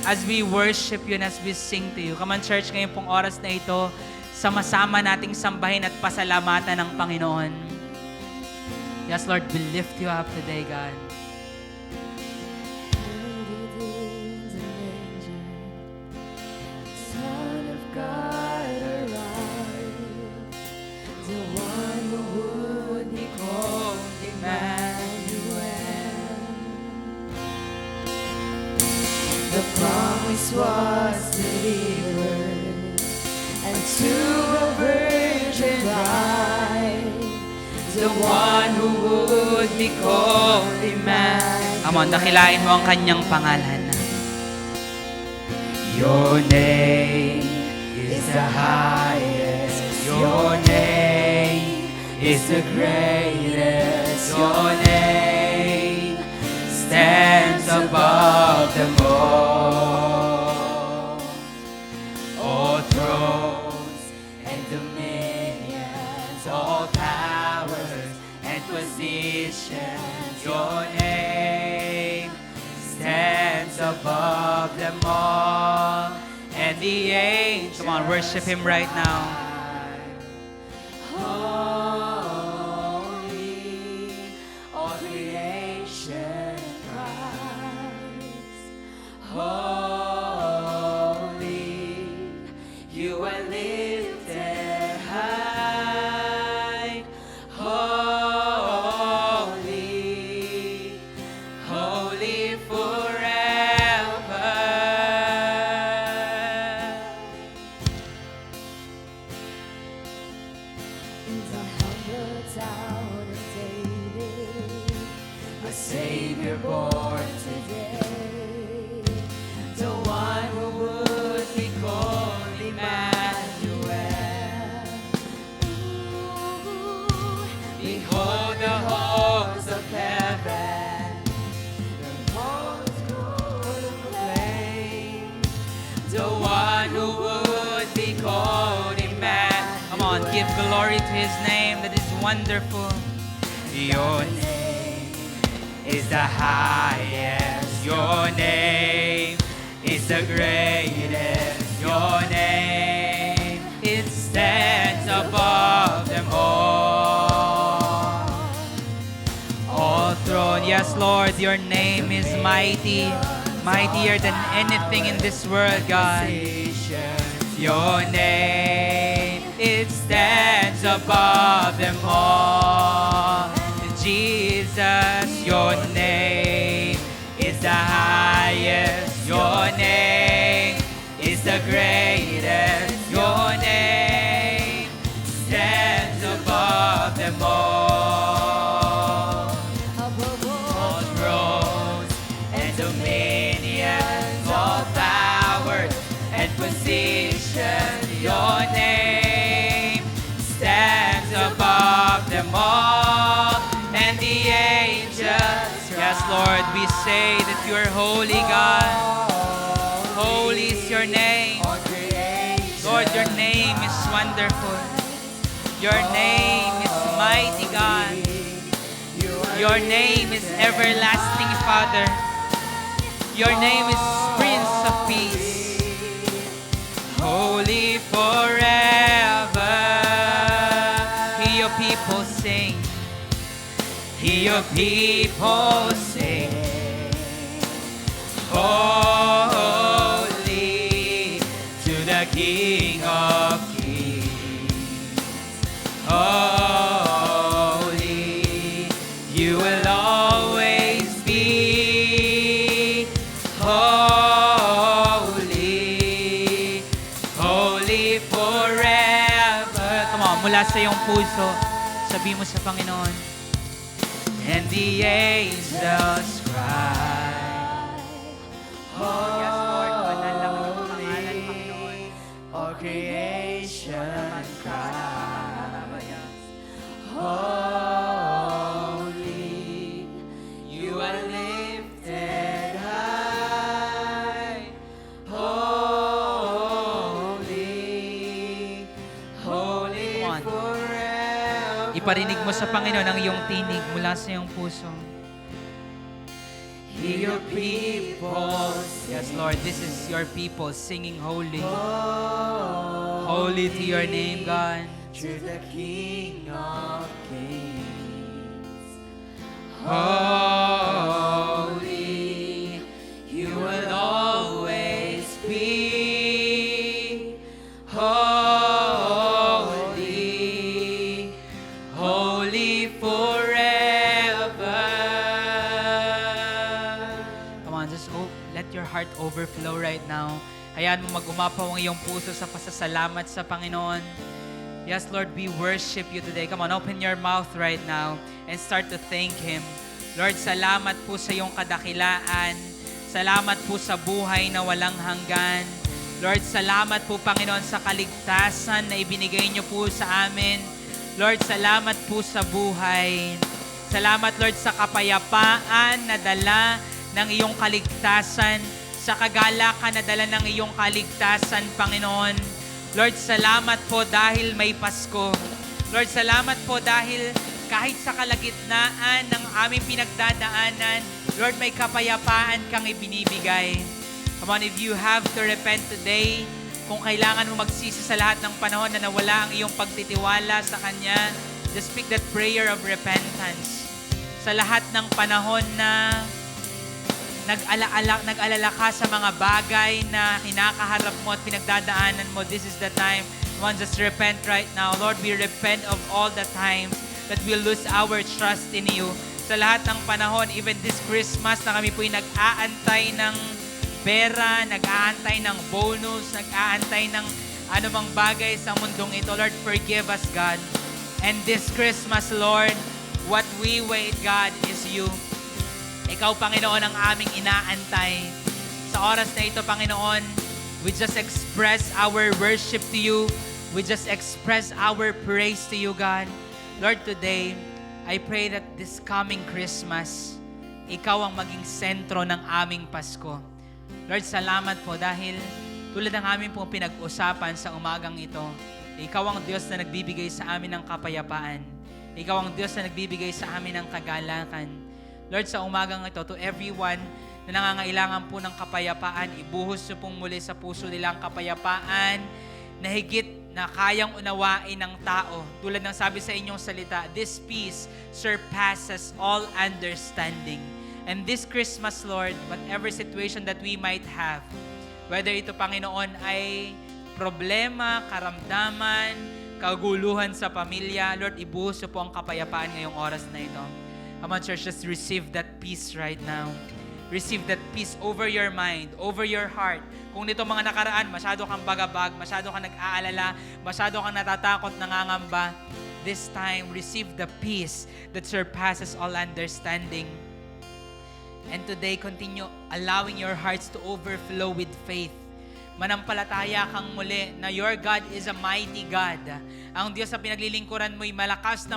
as we worship you and as we sing to you. Come on, church, ngayon pong oras na ito, sama-sama nating sambahin at pasalamatan ng Panginoon. Yes, Lord, we lift you up today, God. Son of God, arrive, the one who would be called Emmanuel. The promise was delivered, and to a virgin bride, the one who would be called Emmanuel. Come on, dakilain mo ang kanyang pangalan. Your name is the highest. Your name is the greatest. Your name stands above them all. All thrones and dominions, all powers and positions. Your name stands above them all. And the angels, come on, worship Him right now. Holy, all creation cries. Holy, you are lifted high. Holy, holy forever. In the humble town of David, a Savior born today, the one who would be called Emmanuel. Ooh, behold the hosts of heaven, the hosts gonna proclaim, the one who would be called Emmanuel. Come on, give glory to His name that is wonderful. Your name is the highest. Your name is the greatest. Your name, it stands above them all. All throne, yes, Lord, your name is mighty, mightier than anything in this world, God. Your name, it stands above them all. Jesus, your name is the highest. Your name is the greatest. Your name stands above them all. All thrones and dominions, all powers and positions. Your name stands above them all. And the angels, yes, Lord, we say that you are holy, God. Holy is your name. Lord, your name is wonderful. Your name is mighty, God. Your name is everlasting, Father. Your name is Prince of Peace. Holy forever. Hear your people sing. Hear your people sing. Holy to the King of Kings. Holy, you will always be. Holy, holy forever. Come on, mula sa iyong puso, sabihin mo sa Panginoon. And the angels cry. Oh, yes, Lord, banal lang iyong pangalan, Panginoon. All creation cry. Holy, you are lifted high. Holy, holy Come on. forever. Iparinig mo sa Panginoon ang iyong tinig mula sa iyong puso. Hear your people Yes, Lord, this is your people singing holy. Holy to your name, God. to the King of Kings. Holy, You will always be holy, holy forever. come on, just let your heart overflow right now. Hayaan mo mag-umapaw ang iyong puso sa pasasalamat sa Panginoon. Yes, Lord, we worship you today. Come on, open your mouth right now and start to thank Him. Lord, salamat po sa iyong kadakilaan. Salamat po sa buhay na walang hanggan. Lord, salamat po, Panginoon, sa kaligtasan na ibinigay niyo po sa amin. Lord, salamat po sa buhay. Salamat, Lord, sa kapayapaan na dala ng iyong kaligtasan, sa kagalakan na dala ng iyong kaligtasan, Panginoon. Lord, salamat po dahil may Pasko. Lord, salamat po dahil kahit sa kalagitnaan ng aming pinagdadaanan, Lord, may kapayapaan kang ibinibigay. Come on, if you have to repent today, kung kailangan mo magsisi sa lahat ng panahon na nawala ang iyong pagtitiwala sa Kanya, just speak that prayer of repentance. Sa lahat ng panahon na nag-alala ka sa mga bagay na kinakaharap mo at pinagdadaanan mo, this is the time. Come on, just repent right now. Lord, we repent of all the times that we lose our trust in you. Sa lahat ng panahon, even this Christmas na kami po'y nag-aantay ng pera, nag-aantay ng bonus, nag-aantay ng anumang bagay sa mundong ito. Lord, forgive us, God. And this Christmas, Lord, what we wait, God, is you. Ikaw, Panginoon, ang aming inaantay. Sa oras na ito, Panginoon, we just express our worship to you. We just express our praise to you, God. Lord, today, I pray that this coming Christmas, Ikaw ang maging sentro ng aming Pasko. Lord, salamat po dahil tulad ng aming pong pinag-usapan sa umagang ito, Ikaw ang Diyos na nagbibigay sa amin ng kapayapaan. Ikaw ang Diyos na nagbibigay sa amin ng kagalakan. Lord, sa umagang ito, to everyone na nangangailangan po ng kapayapaan, ibuhos niyo pong muli sa puso nila ang kapayapaan na higit na kayang unawain ng tao. Tulad ng sabi sa inyong salita, this peace surpasses all understanding. And this Christmas, Lord, whatever situation that we might have, whether ito, Panginoon, ay problema, karamdaman, kaguluhan sa pamilya, Lord, ibuhos niyo po ang kapayapaan ngayong oras na ito. Come on, church, just receive that peace right now. Receive that peace over your mind, over your heart. Kung nito mga nakaraan, masyado kang bagabag, masyado kang nag-aalala, masyado kang natatakot, nangangamba, this time, receive the peace that surpasses all understanding. And today, continue allowing your hearts to overflow with faith. Manampalataya kang muli na your God is a mighty God. Ang Diyos sa pinaglilingkuran mo'y malakas,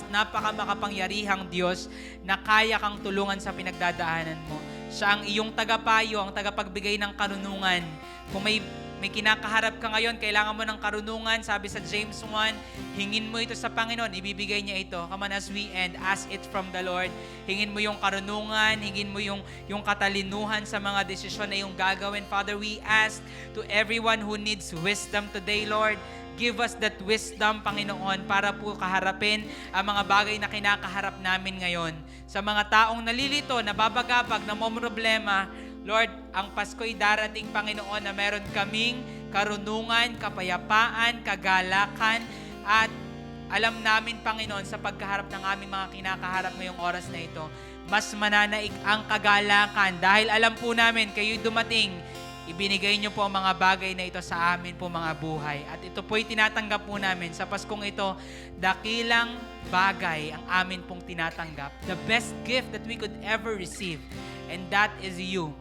napakamakapangyarihang Diyos na kaya kang tulungan sa pinagdadaanan mo. Siya ang iyong tagapayo, ang tagapagbigay ng karunungan. Kung may kinakaharap ka ngayon, kailangan mo ng karunungan. Sabi sa James 1, hingin mo ito sa Panginoon, ibibigay niya ito. Come on, as we end, ask it from the Lord. Hingin mo yung karunungan, hingin mo yung katalinuhan sa mga desisyon na yung gagawin. Father, we ask to everyone who needs wisdom today, Lord, give us that wisdom, Panginoon, para po kaharapin ang mga bagay na kinakaharap namin ngayon. Sa mga taong nalilito, nababagabag, namomroblema, Lord, ang Pasko'y darating, Panginoon, na meron kaming karunungan, kapayapaan, kagalakan, at alam namin, Panginoon, sa pagkaharap ng aming mga kinakaharap ngayong oras na ito, mas mananaig ang kagalakan dahil alam po namin, kayo'y dumating, ibinigay niyo po ang mga bagay na ito sa amin po mga buhay. At ito po'y tinatanggap po namin. Sa Paskong ito, dakilang bagay ang amin pong tinatanggap. The best gift that we could ever receive. And that is you,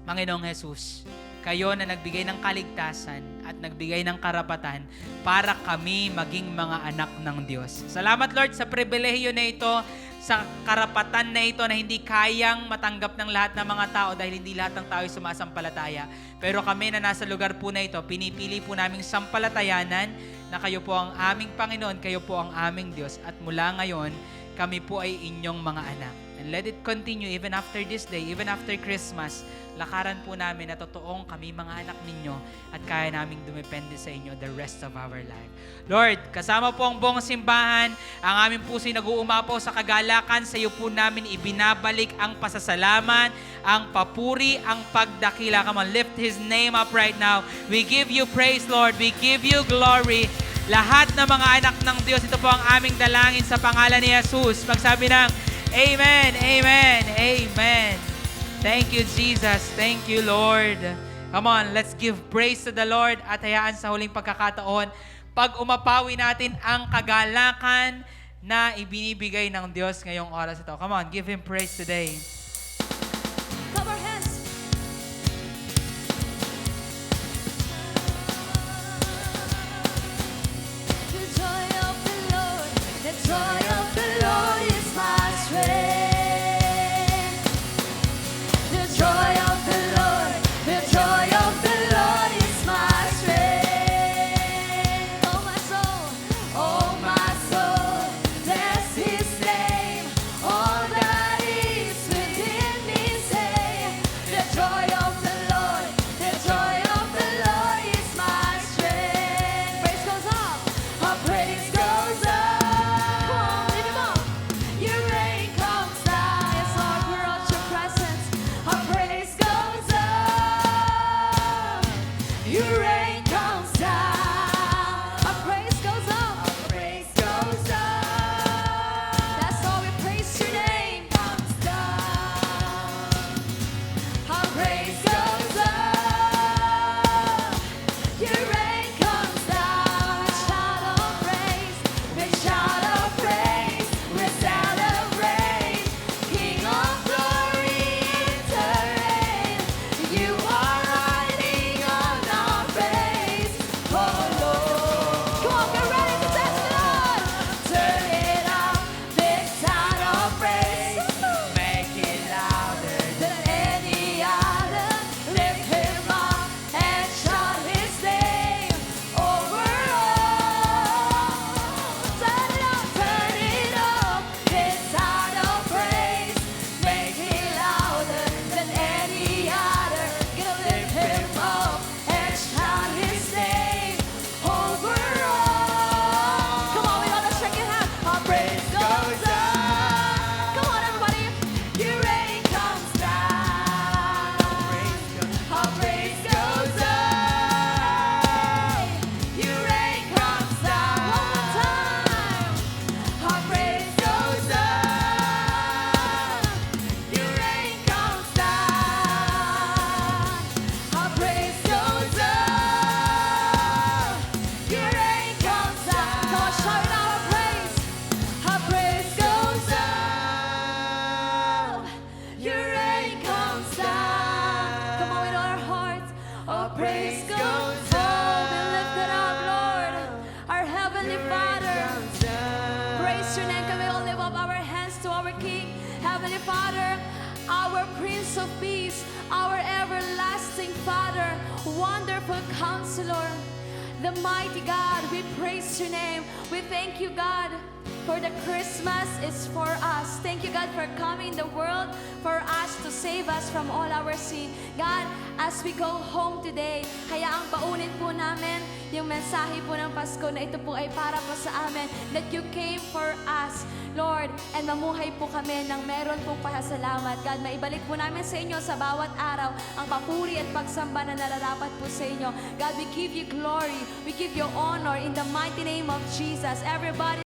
Panginoong Jesus. Kayo na nagbigay ng kaligtasan at nagbigay ng karapatan para kami maging mga anak ng Diyos. Salamat, Lord, sa pribilehiyo na ito, sa karapatan na ito na hindi kayang matanggap ng lahat ng mga tao dahil hindi lahat ng tao ay sumasampalataya. Pero kami na nasa lugar po na ito, pinipili po naming sampalatayanan na kayo po ang aming Panginoon, kayo po ang aming Diyos. At mula ngayon, kami po ay inyong mga anak. And let it continue even after this day, even after Christmas. Lakaran po namin na totoong kami mga anak ninyo at kaya naming dumepende sa inyo the rest of our life. Lord, kasama po ang buong simbahan, ang aming puso'y nag-uumapaw sa kagalakan. Sa iyo po namin ibinabalik ang pasasalamat, ang papuri, ang pagdakila. Come on, lift His name up right now. We give you praise, Lord. We give you glory. Lahat ng mga anak ng Diyos, ito po ang aming dalangin sa pangalan ni Jesus. Magsabi ng Amen, Amen, Amen. Thank you, Jesus. Thank you, Lord. Come on, let's give praise to the Lord at hayaan sa huling pagkakataon, pag umapawi natin ang kagalakan na ibinibigay ng Diyos ngayong oras ito. Come on, give Him praise today. Clap our hands. The joy of the Lord, the joy of the Lord is my strength. The joy of the Lord, the joy of the Lord is my strength. Oh my soul, bless His name. All that is within Heavenly Father. Praise your name. Can we all lift up our hands to our King? Heavenly Father, our Prince of Peace, our everlasting Father, wonderful Counselor, the mighty God, we praise your name. We thank you, God, for the Christmas is for us. Thank you, God, for coming in the world for us to save us from all our sin. God, as we go home today, hayaang baunin po namin yung mensahe po ng Pasko na ito po ay para po sa amin, that you came for us, Lord, and mamuhay po kami ng meron pong pasasalamat. God, maibalik po namin sa inyo sa bawat araw ang papuri at pagsamba na nararapat po sa inyo. God, we give you glory, we give you honor in the mighty name of Jesus. Everybody